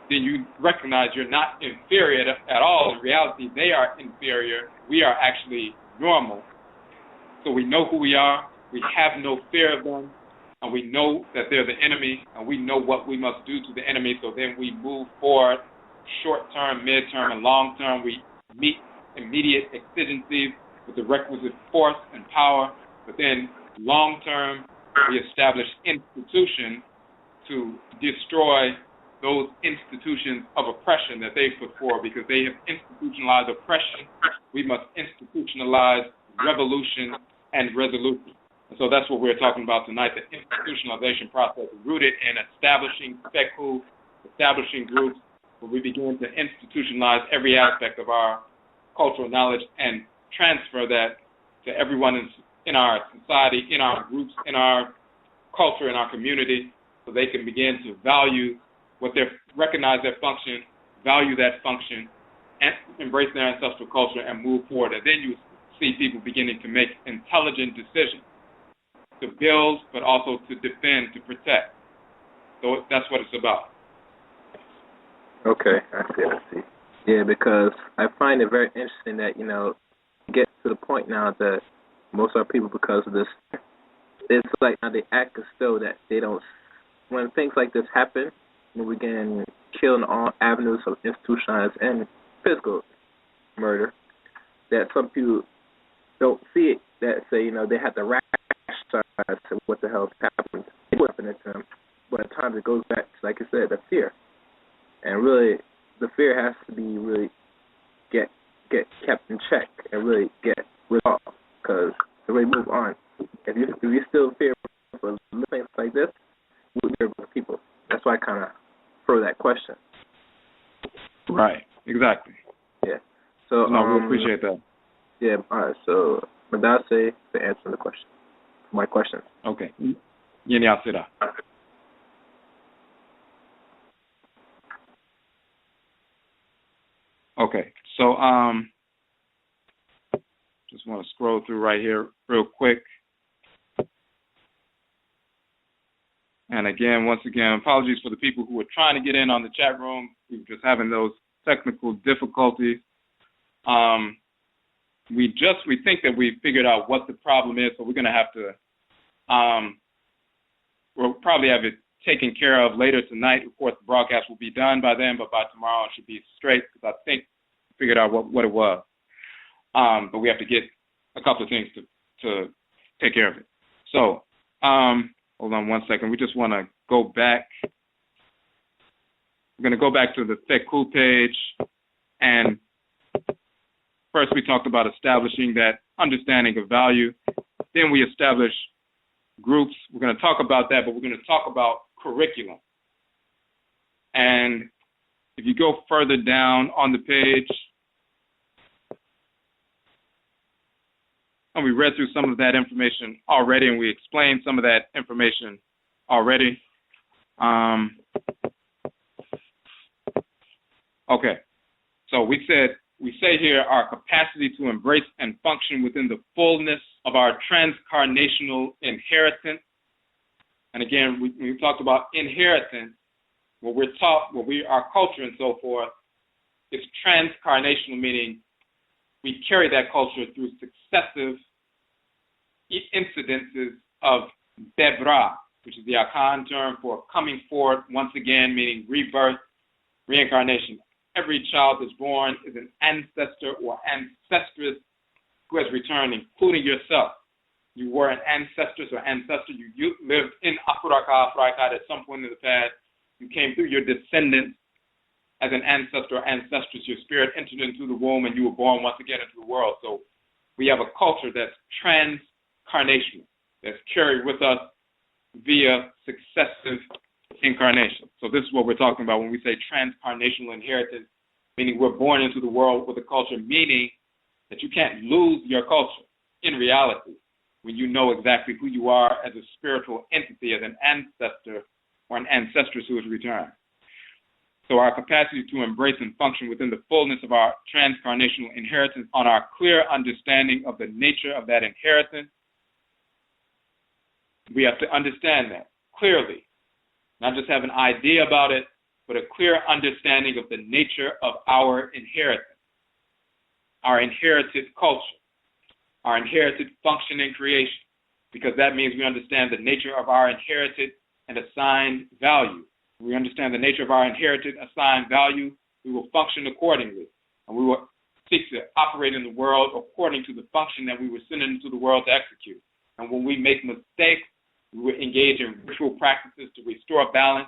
Speaker 2: then you recognize you're not inferior at all. In reality, they are inferior. We are actually normal. So we know who we are. We have no fear of them. And we know that they're the enemy. And we know what we must do to the enemy. So then we move forward, short-term, mid-term, and long-term. We meet immediate exigencies with the requisite force and power. But then long-term, we establish institutions to destroy those institutions of oppression that they put forward, because they have institutionalized oppression. We must institutionalize revolution and resolution. And so that's what we're talking about tonight. The institutionalization process is rooted in establishing Fekuw, establishing groups where we begin to institutionalize every aspect of our cultural knowledge and transfer that to everyone in our society, in our groups, in our culture, in our community, so they can begin to value what they recognize their function, value that function, and embrace their ancestral culture and move forward. And then you see people beginning to make intelligent decisions to build, but also to defend, to protect. So that's what it's about.
Speaker 3: Okay, I see. Yeah, because I find it very interesting that, get to the point now that most of our people, because of this, it's like now they act as though that they don't, when things like this happen, when we begin killing all avenues of institutionalized and physical murder, that some people don't see it, that say, they have to rationalize what the hell happened, what's happening to them. But at times it goes back to, like I said, the fear. And really, the fear has to be really get kept in check and really get resolved, because the way we move on, if you still fear for things like this, we'll fear about people. That's why I kind of throw that question.
Speaker 2: Right, exactly.
Speaker 3: Yeah. So
Speaker 2: we appreciate that.
Speaker 3: Yeah. All right. So Madase to answer the question. My question.
Speaker 2: Okay. Yenyasira. Okay. So just want to scroll through right here real quick. And again, once again, apologies for the people who were trying to get in on the chat room. We were just having those technical difficulties. We think that we figured out what the problem is, so we're going to have to, we'll probably have it taken care of later tonight. Of course, the broadcast will be done by then, but by tomorrow it should be straight, because I think we figured out what it was. But we have to get a couple of things to take care of it. So, hold on one second. We just want to go back. We're going to go back to the Fekuw page. And first we talked about establishing that understanding of value. Then we establish groups. We're going to talk about that, but we're going to talk about curriculum. And if you go further down on the page, and we read through some of that information already, and we explained some of that information already. Okay, so we say here our capacity to embrace and function within the fullness of our transcarnational inheritance. And again, we talked about inheritance. What we're taught, our culture and so forth, is transcarnational, meaning we carry that culture through successive incidences of Debra, which is the Akan term for coming forth once again, meaning rebirth, reincarnation. Every child that's born is an ancestor or ancestress who has returned, including yourself. You were an ancestress or ancestor. You lived in Afuraka at some point in the past. You came through your descendants as an ancestor or ancestress. Your spirit entered into the womb and you were born once again into the world. So we have a culture that's transcarnational, that's carried with us via successive incarnation. So this is what we're talking about when we say transcarnational inheritance, meaning we're born into the world with a culture, meaning that you can't lose your culture in reality when you know exactly who you are as a spiritual entity, as an ancestor or an ancestress who has returned. So our capacity to embrace and function within the fullness of our transcarnational inheritance on our clear understanding of the nature of that inheritance, we have to understand that clearly, not just have an idea about it, but a clear understanding of the nature of our inheritance, our inherited culture, our inherited function in creation, because that means we understand the nature of our inherited and assigned value. When we understand the nature of our inherited assigned value, we will function accordingly, and we will seek to operate in the world according to the function that we were sent into the world to execute. And when we make mistakes, we will engage in ritual practices to restore balance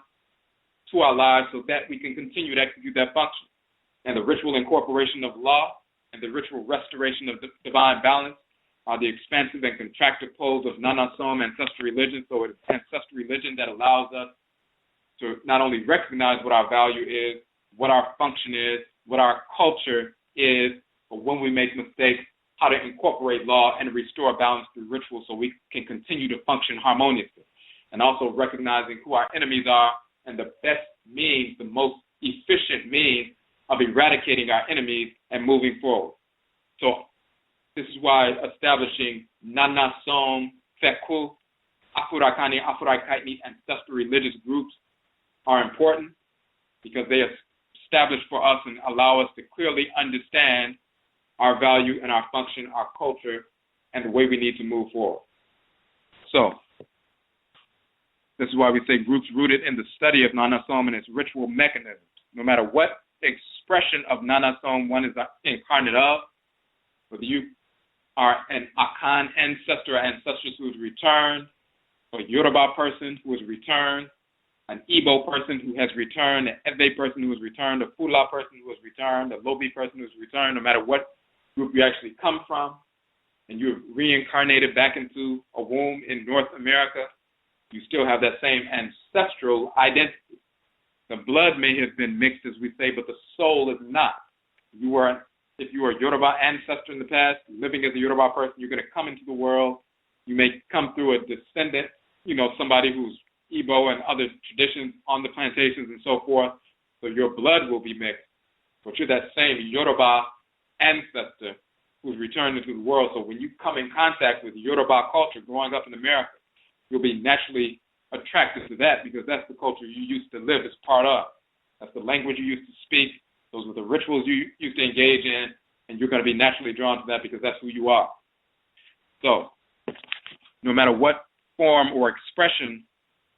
Speaker 2: to our lives so that we can continue to execute that function. And the ritual incorporation of law and the ritual restoration of divine balance are the expansive and contractive poles of Nananom ancestral religion. So it's ancestral religion that allows us to not only recognize what our value is, what our function is, what our culture is, but when we make mistakes, how to incorporate law and restore balance through ritual so we can continue to function harmoniously. And also recognizing who our enemies are and the best means, the most efficient means of eradicating our enemies and moving forward. So this is why establishing Nananom, Fekuw, Afurakani, Afurakaitni ancestral religious groups are important, because they establish for us and allow us to clearly understand our value and our function, our culture, and the way we need to move forward. So this is why we say groups rooted in the study of Nananom and its ritual mechanisms. No matter what expression of Nananom one is incarnate of, whether you are an Akan ancestor or ancestress who has returned, a Yoruba person who has returned, an Igbo person who has returned, an Ewe person who has returned, a Fula person who has returned, a Lobi person who has returned, no matter what group you actually come from, and you're reincarnated back into a womb in North America, you still have that same ancestral identity. The blood may have been mixed, as we say, but the soul is not. If you were a Yoruba ancestor in the past, living as a Yoruba person, you're going to come into the world. You may come through a descendant, somebody who's Igbo and other traditions on the plantations and so forth, so your blood will be mixed. But you're that same Yoruba ancestor who's returned into the world. So when you come in contact with Yoruba culture growing up in America, you'll be naturally attracted to that, because that's the culture you used to live as part of. That's the language you used to speak. Those were the rituals you used to engage in, and you're going to be naturally drawn to that because that's who you are. So no matter what form or expression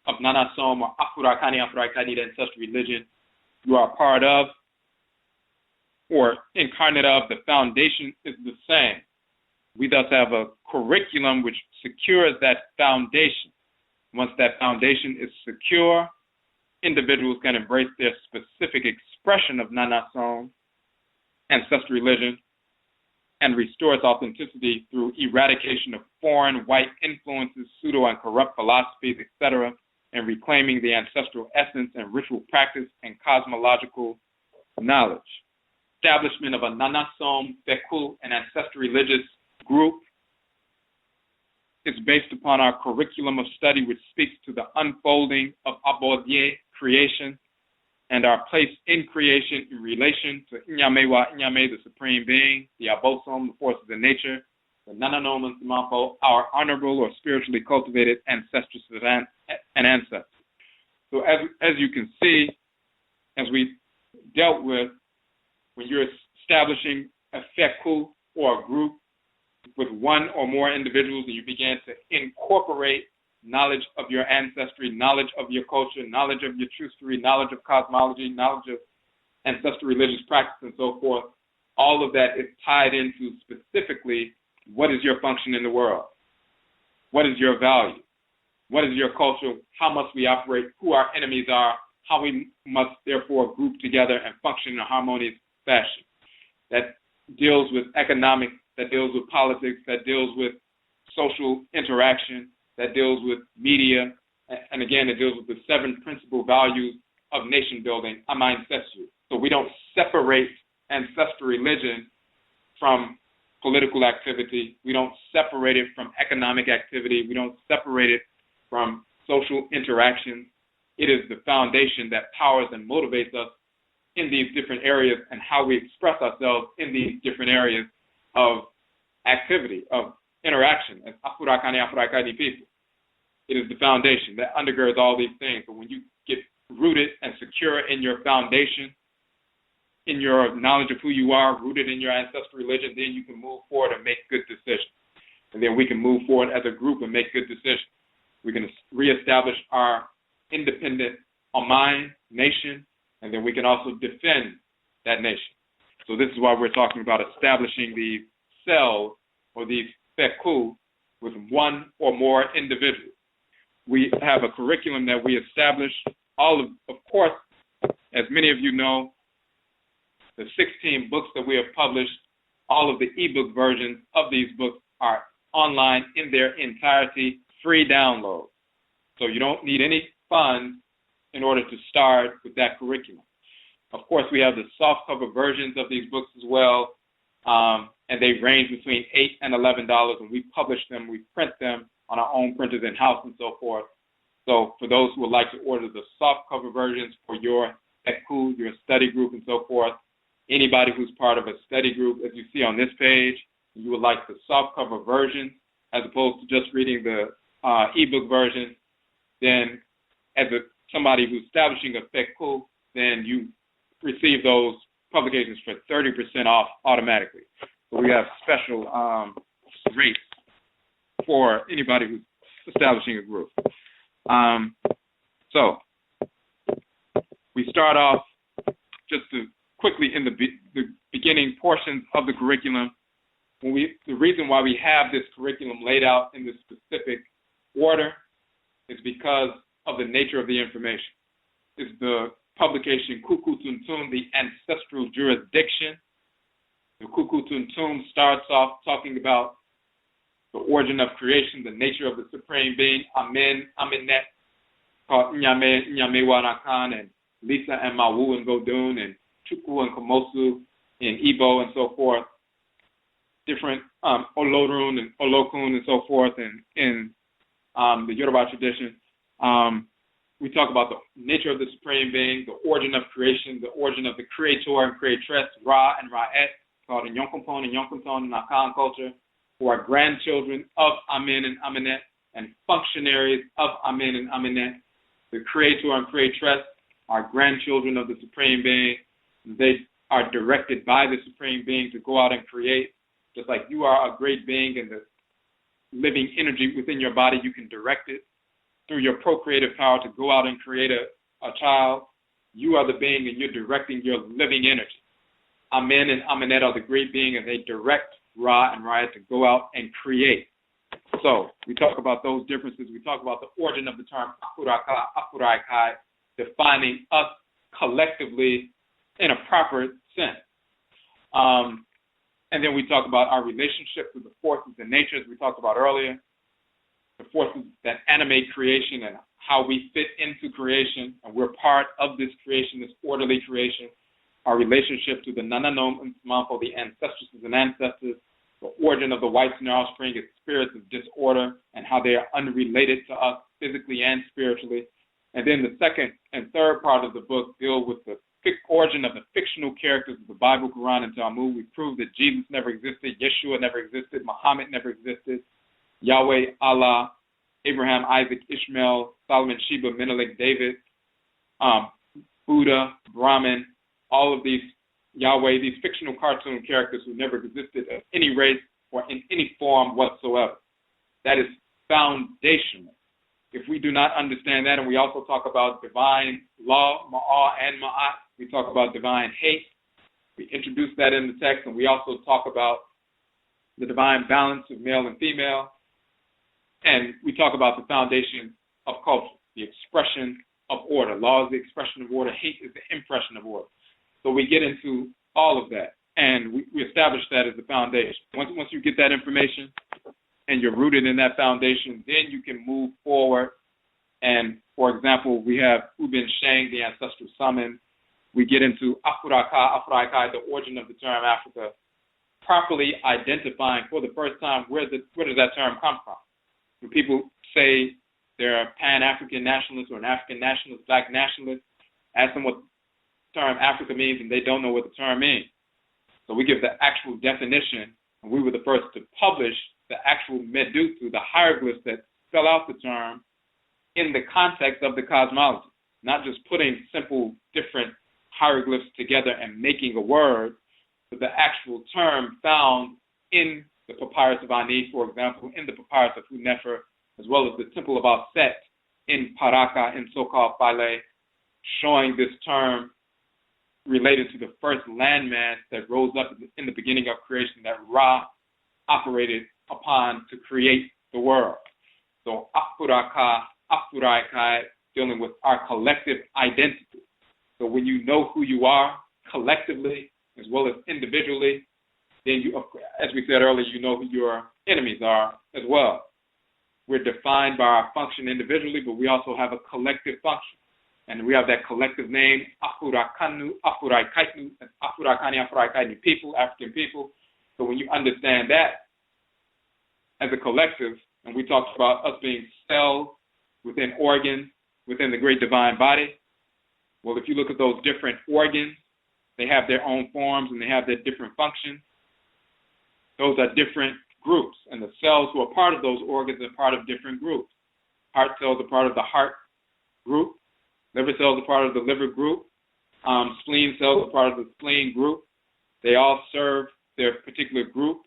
Speaker 2: of Nananom or Afurakani, Afurakaitni ancestral religion you are part of or incarnate of, the foundation is the same. We thus have a curriculum which secures that foundation. Once that foundation is secure, individuals can embrace their specific expression of Nananom, ancestral religion, and restore its authenticity through eradication of foreign white influences, pseudo and corrupt philosophies, etc., and reclaiming the ancestral essence and ritual practice and cosmological knowledge. Establishment of a Nananom, Fekuw, an ancestral religious group is based upon our curriculum of study, which speaks to the unfolding of Abodye creation and our place in creation in relation to Inyamewa Inyame, the supreme being, the Abosom, the forces of nature, the Nananom Nsamanfo, our honorable or spiritually cultivated ancestresses and ancestors. So as you can see, as we dealt with, when you're establishing a Fekuw or a group with one or more individuals, and you begin to incorporate knowledge of your ancestry, knowledge of your culture, knowledge of your true history, knowledge of cosmology, knowledge of ancestral religious practice, and so forth, all of that is tied into specifically what is your function in the world, what is your value, what is your culture, how must we operate, who our enemies are, how we must therefore group together and function in a harmonious fashion. That deals with economics, that deals with politics, that deals with social interaction, that deals with media, and again, it deals with the 7 principal values of nation building, ancestral. So we don't separate ancestral religion from political activity. We don't separate it from economic activity. We don't separate it from social interaction. It is the foundation that powers and motivates us in these different areas and how we express ourselves in these different areas of activity, of interaction as Afro-Akani people. It is the foundation that undergirds all these things. But when you get rooted and secure in your foundation, in your knowledge of who you are, rooted in your ancestral religion, then you can move forward and make good decisions. And then we can move forward as a group and make good decisions. We can reestablish our independent Aman nation, and then we can also defend that nation. So this is why we're talking about establishing these cells or these Fekuw with one or more individuals. We have a curriculum that we established. Of course, as many of you know, the 16 books that we have published, all of the ebook versions of these books are online in their entirety, free download. So you don't need any funds in order to start with that curriculum. Of course, we have the soft cover versions of these books as well, and they range between $8 and $11, and we publish them, we print them on our own printers in-house and so forth. So for those who would like to order the soft cover versions for your Fekuw, your study group and so forth, anybody who's part of a study group, as you see on this page, you would like the soft cover version as opposed to just reading the ebook version, then as somebody who's establishing a Fekuw, then you receive those publications for 30% off automatically. So we have special rates for anybody who's establishing a group. So we start off just to quickly in the beginning portions of the curriculum. The reason why we have this curriculum laid out in this specific order is because of the nature of the information. It's the publication Kuku Tuntun, the Ancestral Jurisdiction. The Kuku Tuntun starts off talking about the origin of creation, the nature of the Supreme Being, Amen, Amenet, called Nyame, Nyamewa and Akan, and Lisa and Mawu and Godun, and Chukwu and Komosu in Igbo and so forth. Different Olorun and Olokun and so forth in the Yoruba tradition. We talk about the nature of the Supreme Being, the origin of creation, the origin of the Creator and Creatress, Ra and Ra'et, called in Yonkumpon and Yonkunton in Akan culture, who are grandchildren of Amen and Amenet and functionaries of Amen and Amenet. The Creator and Creatress are grandchildren of the Supreme Being. They are directed by the Supreme Being to go out and create. Just like you are a great being and the living energy within your body, you can direct it through your procreative power to go out and create a child. You are the being and you're directing your living energy. Amen and Amenet are the great being and they direct Ra and Ra'et to go out and create. So we talk about those differences. We talk about the origin of the term Afuraikai, defining us collectively in a proper sense. And then we talk about our relationship to the forces and natures we talked about earlier, the forces that animate creation and how we fit into creation, and we're part of this creation, this orderly creation. Our relationship to the Nananom Nsamanfo, the Ancestresses and Ancestors, the origin of the whites and their offspring, its spirits of disorder, and how they are unrelated to us physically and spiritually. And then the second and third part of the book deal with the origin of the fictional characters of the Bible, Quran, and Talmud. We prove that Jesus never existed, Yeshua never existed, Muhammad never existed, Yahweh, Allah, Abraham, Isaac, Ishmael, Solomon, Sheba, Menelik, David, Buddha, Brahman, all of these Yahweh, these fictional cartoon characters who never existed of any race or in any form whatsoever. That is foundational. If we do not understand that, and we also talk about divine law, ma'ah and ma'at, we talk about divine hate. We introduce that in the text, and we also talk about the divine balance of male and female. And we talk about the foundation of culture, the expression of order. Law is the expression of order. Hate is the impression of order. So we get into all of that, and we establish that as the foundation. Once you get that information and you're rooted in that foundation, then you can move forward. And, for example, we have Ubin Sheng, the ancestral summon. We get into Afuraikai, the origin of the term Africa, properly identifying for the first time where does that term come from. When people say they're a Pan-African nationalist or an African nationalist, Black nationalist, ask them what term Africa means and they don't know what the term means. So we give the actual definition, and we were the first to publish the actual medutu, the hieroglyphs that spell out the term in the context of the cosmology, not just putting simple different hieroglyphs together and making a word, but the actual term found in the papyrus of Ani, for example, in the papyrus of Hunefer, as well as the Temple of Aset in Paraka in so-called Fale, showing this term related to the first landmass that rose up in the beginning of creation that Ra operated upon to create the world. So Afuraka, Afuraikai, dealing with our collective identity. So when you know who you are collectively as well as individually, then you, as we said earlier, you know who your enemies are as well. We're defined by our function individually, but we also have a collective function. And we have that collective name, Afurakanu, Afuraikaitnu, and Afurakani, Afuraikaitnu people, African people. So when you understand that as a collective, and we talked about us being cells within organs, within the great divine body. Well, if you look at those different organs, they have their own forms and they have their different functions. Those are different groups, and the cells who are part of those organs are part of different groups. Heart cells are part of the heart group. Liver cells are part of the liver group. Spleen cells are part of the spleen group. They all serve their particular group,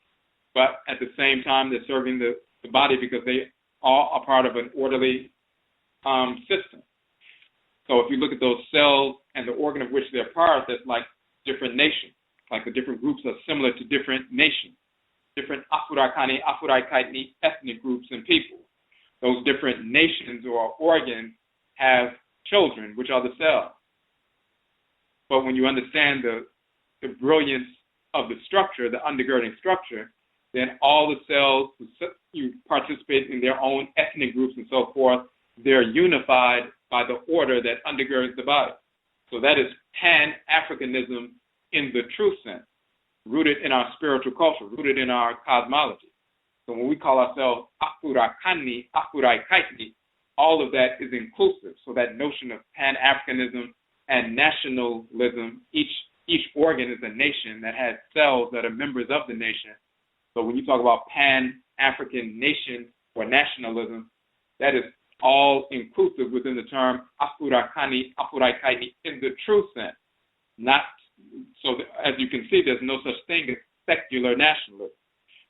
Speaker 2: but at the same time, they're serving the body because they all are part of an orderly system. So if you look at those cells and the organ of which they're part, that's like different nations. Like the different groups are similar to different nations, different Afurakani, Afuraikaitni ethnic groups and people. Those different nations or organs have children, which are the cells. But when you understand the brilliance of the structure, the undergirding structure, then all the cells you participate in their own ethnic groups and so forth, they're unified by the order that undergirds the body. So that is Pan-Africanism in the true sense, rooted in our spiritual culture, rooted in our cosmology. So when we call ourselves Afurakani, Afuraikaitni, all of that is inclusive. So that notion of Pan-Africanism and nationalism, each organ is a nation that has cells that are members of the nation. So when you talk about Pan-African nation or nationalism, that is all inclusive within the term Afurakani, Afuraikaitni in the true sense. Not so that, as you can see, there's no such thing as secular nationalism.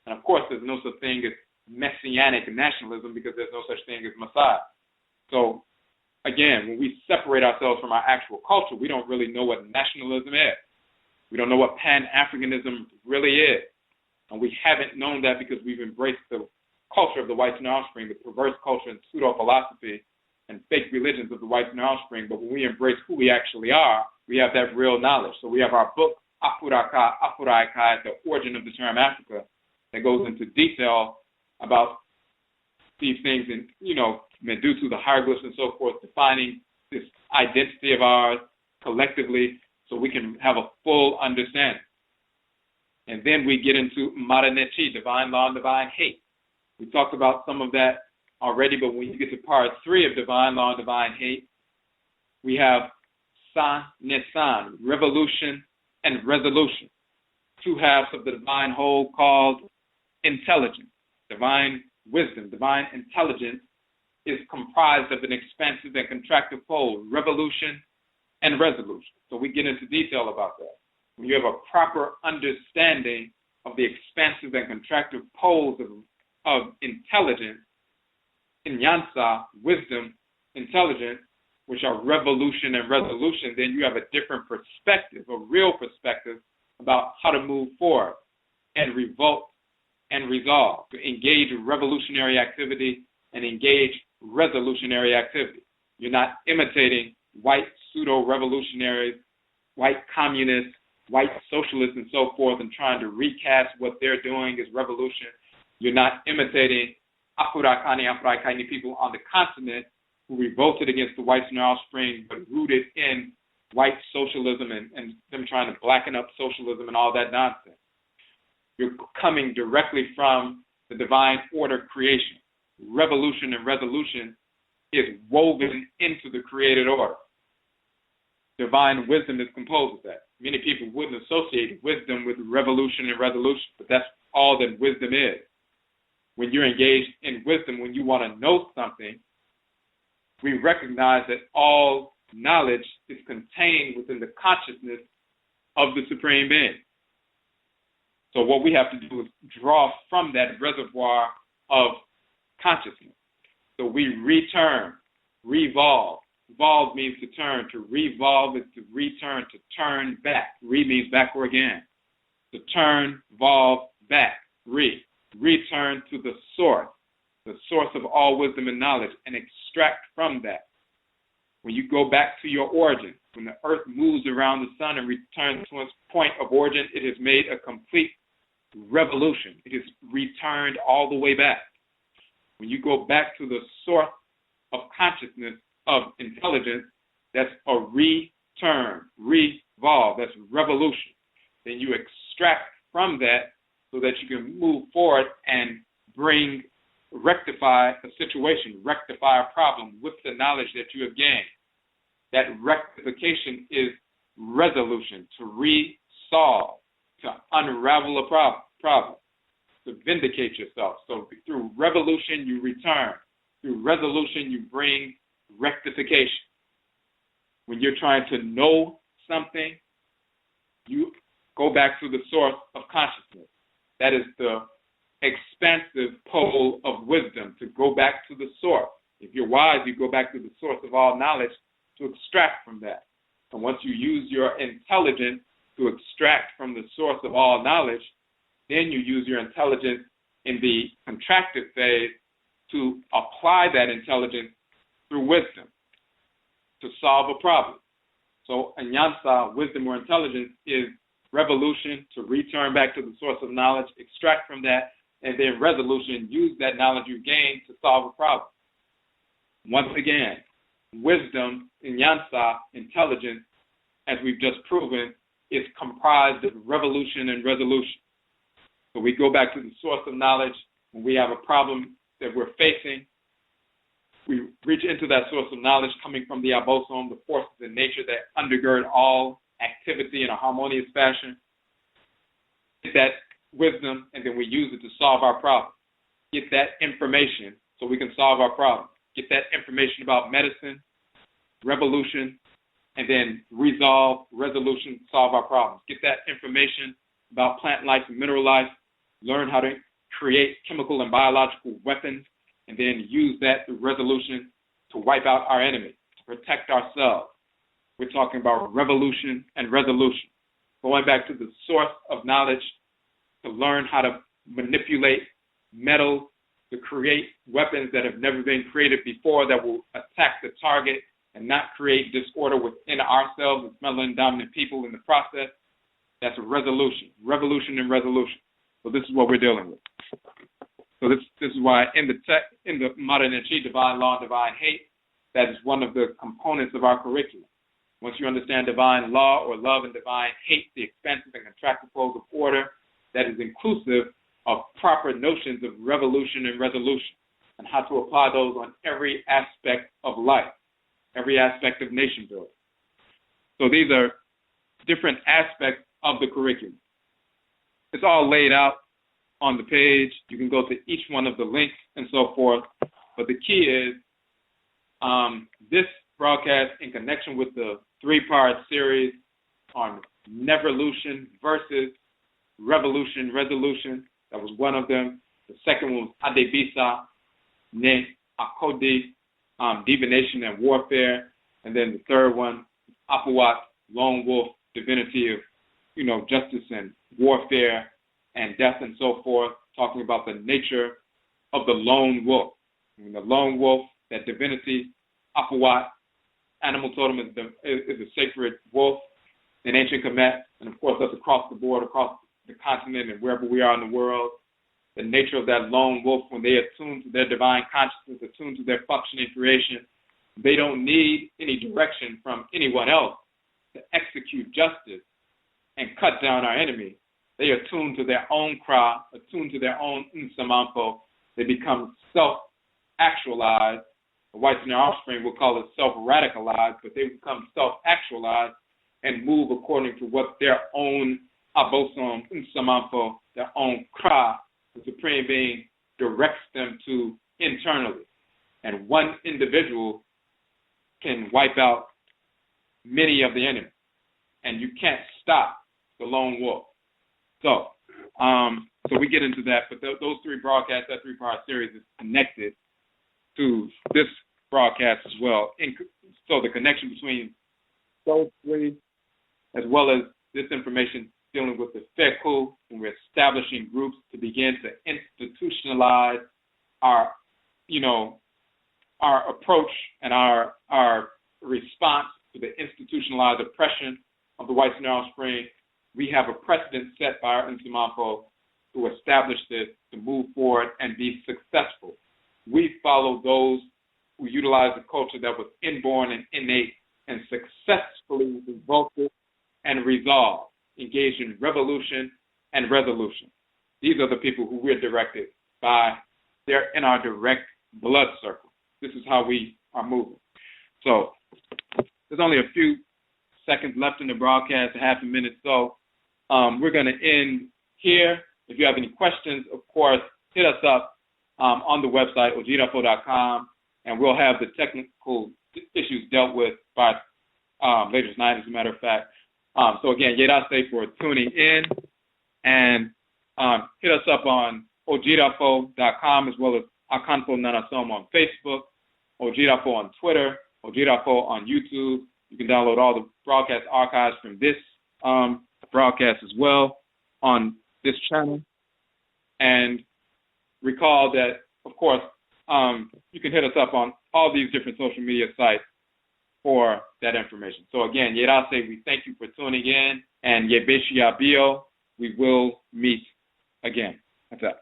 Speaker 2: And of course, there's no such thing as messianic nationalism because there's no such thing as Messiah. So again, when we separate ourselves from our actual culture, we don't really know what nationalism is. We don't know what Pan-Africanism really is. And we haven't known that because we've embraced the culture of the whites and offspring, the perverse culture and pseudo-philosophy and fake religions of the whites and offspring. But when we embrace who we actually are, we have that real knowledge. So we have our book, Afuraka, Afuraikai, the origin of the term Africa, that goes into detail about these things and, due to the hieroglyphs and so forth, defining this identity of ours collectively so we can have a full understanding. And then we get into Maranechi, divine law and divine hate. We talked about some of that already, but when you get to part 3 of divine law and divine hate, we have Sa Nesan, revolution and resolution, 2 halves of the divine whole called intelligence. Divine wisdom, divine intelligence is comprised of an expansive and contractive pole, revolution and resolution. So we get into detail about that. When you have a proper understanding of the expansive and contractive poles of intelligence, Inyansa, wisdom, intelligence, which are revolution and resolution, then you have a different perspective, a real perspective about how to move forward and revolt and resolve, to engage in revolutionary activity and engage resolutionary activity. You're not imitating white pseudo-revolutionaries, white communists, white socialists, and so forth, and trying to recast what they're doing as revolution. You're not imitating Afurakani, Afuraikaitni people on the continent who revolted against the whites and their offspring, but rooted in white socialism and them trying to blacken up socialism and all that nonsense. You're coming directly from the divine order creation. Revolution and resolution is woven into the created order. divine wisdom is composed of that. Many people wouldn't associate wisdom with revolution and resolution, but that's all that wisdom is. When you're engaged in wisdom, when you want to know something, we recognize that all knowledge is contained within the consciousness of the Supreme Being. So what we have to do is draw from that reservoir of consciousness. So we return, revolve. Volve means to turn. To revolve is to return, to turn back. Re means back or again. To turn, volve, back, return to the source of all wisdom and knowledge, and extract from that. When you go back to your origin, when the earth moves around the sun and returns to its point of origin, it has made a complete revolution. It is returned all the way back. When you go back to the source of consciousness, of intelligence, that's a return, revolve, that's revolution. Then you extract from that so that you can move forward and rectify a situation, rectify a problem with the knowledge that you have gained. That rectification is resolution, to resolve, to unravel a problem, to vindicate yourself. So through revolution, you return. Through resolution, you bring rectification. When you're trying to know something, you go back to the source of consciousness. That is the expansive pole of wisdom, to go back to the source. If you're wise, you go back to the source of all knowledge to extract from that. And once you use your intelligence to extract from the source of all knowledge, then you use your intelligence in the contractive phase to apply that intelligence through wisdom to solve a problem. So Anyansa, wisdom or intelligence, is revolution, to return back to the source of knowledge, extract from that, and then resolution, use that knowledge you gained to solve a problem. Once again, wisdom, Anyansa, intelligence, as we've just proven, is comprised of revolution and resolution. So we go back to the source of knowledge when we have a problem that we're facing. We reach into that source of knowledge coming from the abosom, the forces in nature that undergird all activity in a harmonious fashion. Get that wisdom, and then we use it to solve our problem. Get that information so we can solve our problem. Get that information about medicine, revolution, and then resolve, resolution, solve our problems. Get that information about plant life and mineral life, learn how to create chemical and biological weapons, and then use that through resolution to wipe out our enemy, to protect ourselves. We're talking about revolution and resolution. Going back to the source of knowledge to learn how to manipulate metals, to create weapons that have never been created before that will attack the target and not create disorder within ourselves as melanin-dominant people in the process. That's a resolution, revolution and resolution. So this is what we're dealing with. So this is why in the modern Chi, divine law and divine hate, that is one of the components of our curriculum. Once you understand divine law or love and divine hate, the expansive and contractive poles of order, that is inclusive of proper notions of revolution and resolution and how to apply those on every aspect of life, every aspect of nation building. So these are different aspects of the curriculum. It's all laid out on the page. You can go to each one of the links and so forth. But the key is this broadcast, in connection with the three-part series on Neverlution versus Revolution, Resolution. That was one of them. The second one was Adebisa, Ne Akodi, Divination and Warfare. And then the third one, Apuat, Lone Wolf, Divinity of, justice and warfare and death and so forth, talking about the nature of the lone wolf. The lone wolf, that divinity, Apuat, animal totem is a sacred wolf in ancient Kemet, and of course that's across the board, across the continent and wherever we are in the world. The nature of that lone wolf, when they attune to their divine consciousness, attune to their function in creation, they don't need any direction from anyone else to execute justice and cut down our enemy. They are attuned to their own cry, attuned to their own Nsamanfo. They become self-actualized the whites and their offspring will call it self-radicalized, but they become self-actualized and move according to what their own Nananom Nsamanfo, their own Kra, the Supreme Being, directs them to internally. And one individual can wipe out many of the enemy, and you can't stop the lone wolf. So we get into that, but those three broadcasts, that three-part series is connected to this broadcast as well. So the connection between those three, as well as this information dealing with the Fekuw, and we're establishing groups to begin to institutionalize our approach and our response to the institutionalized oppression of the whites and their offspring. We have a precedent set by our Nsamanfo to establish this, to move forward and be successful. We follow those who utilize the culture that was inborn and innate and successfully revolted and resolved, engaged in revolution and resolution. These are the people who we're directed by. They're in our direct blood circle. This is how we are moving. So there's only a few seconds left in the broadcast, a half a minute. So we're going to end here. If you have any questions, of course, hit us up on the website, akyiwadefo.com, and we'll have the technical issues dealt with by later tonight, as a matter of fact. So again, Yedase for tuning in, and hit us up on akyiwadefo.com, as well as Akan Nananom on Facebook, akyiwadefo on Twitter, akyiwadefo on YouTube. You can download all the broadcast archives from this broadcast as well on this channel. And recall that, of course, you can hit us up on all these different social media sites for that information. So again, Yedase, we thank you for tuning in, and Yebeshiabio, we will meet again. That's it.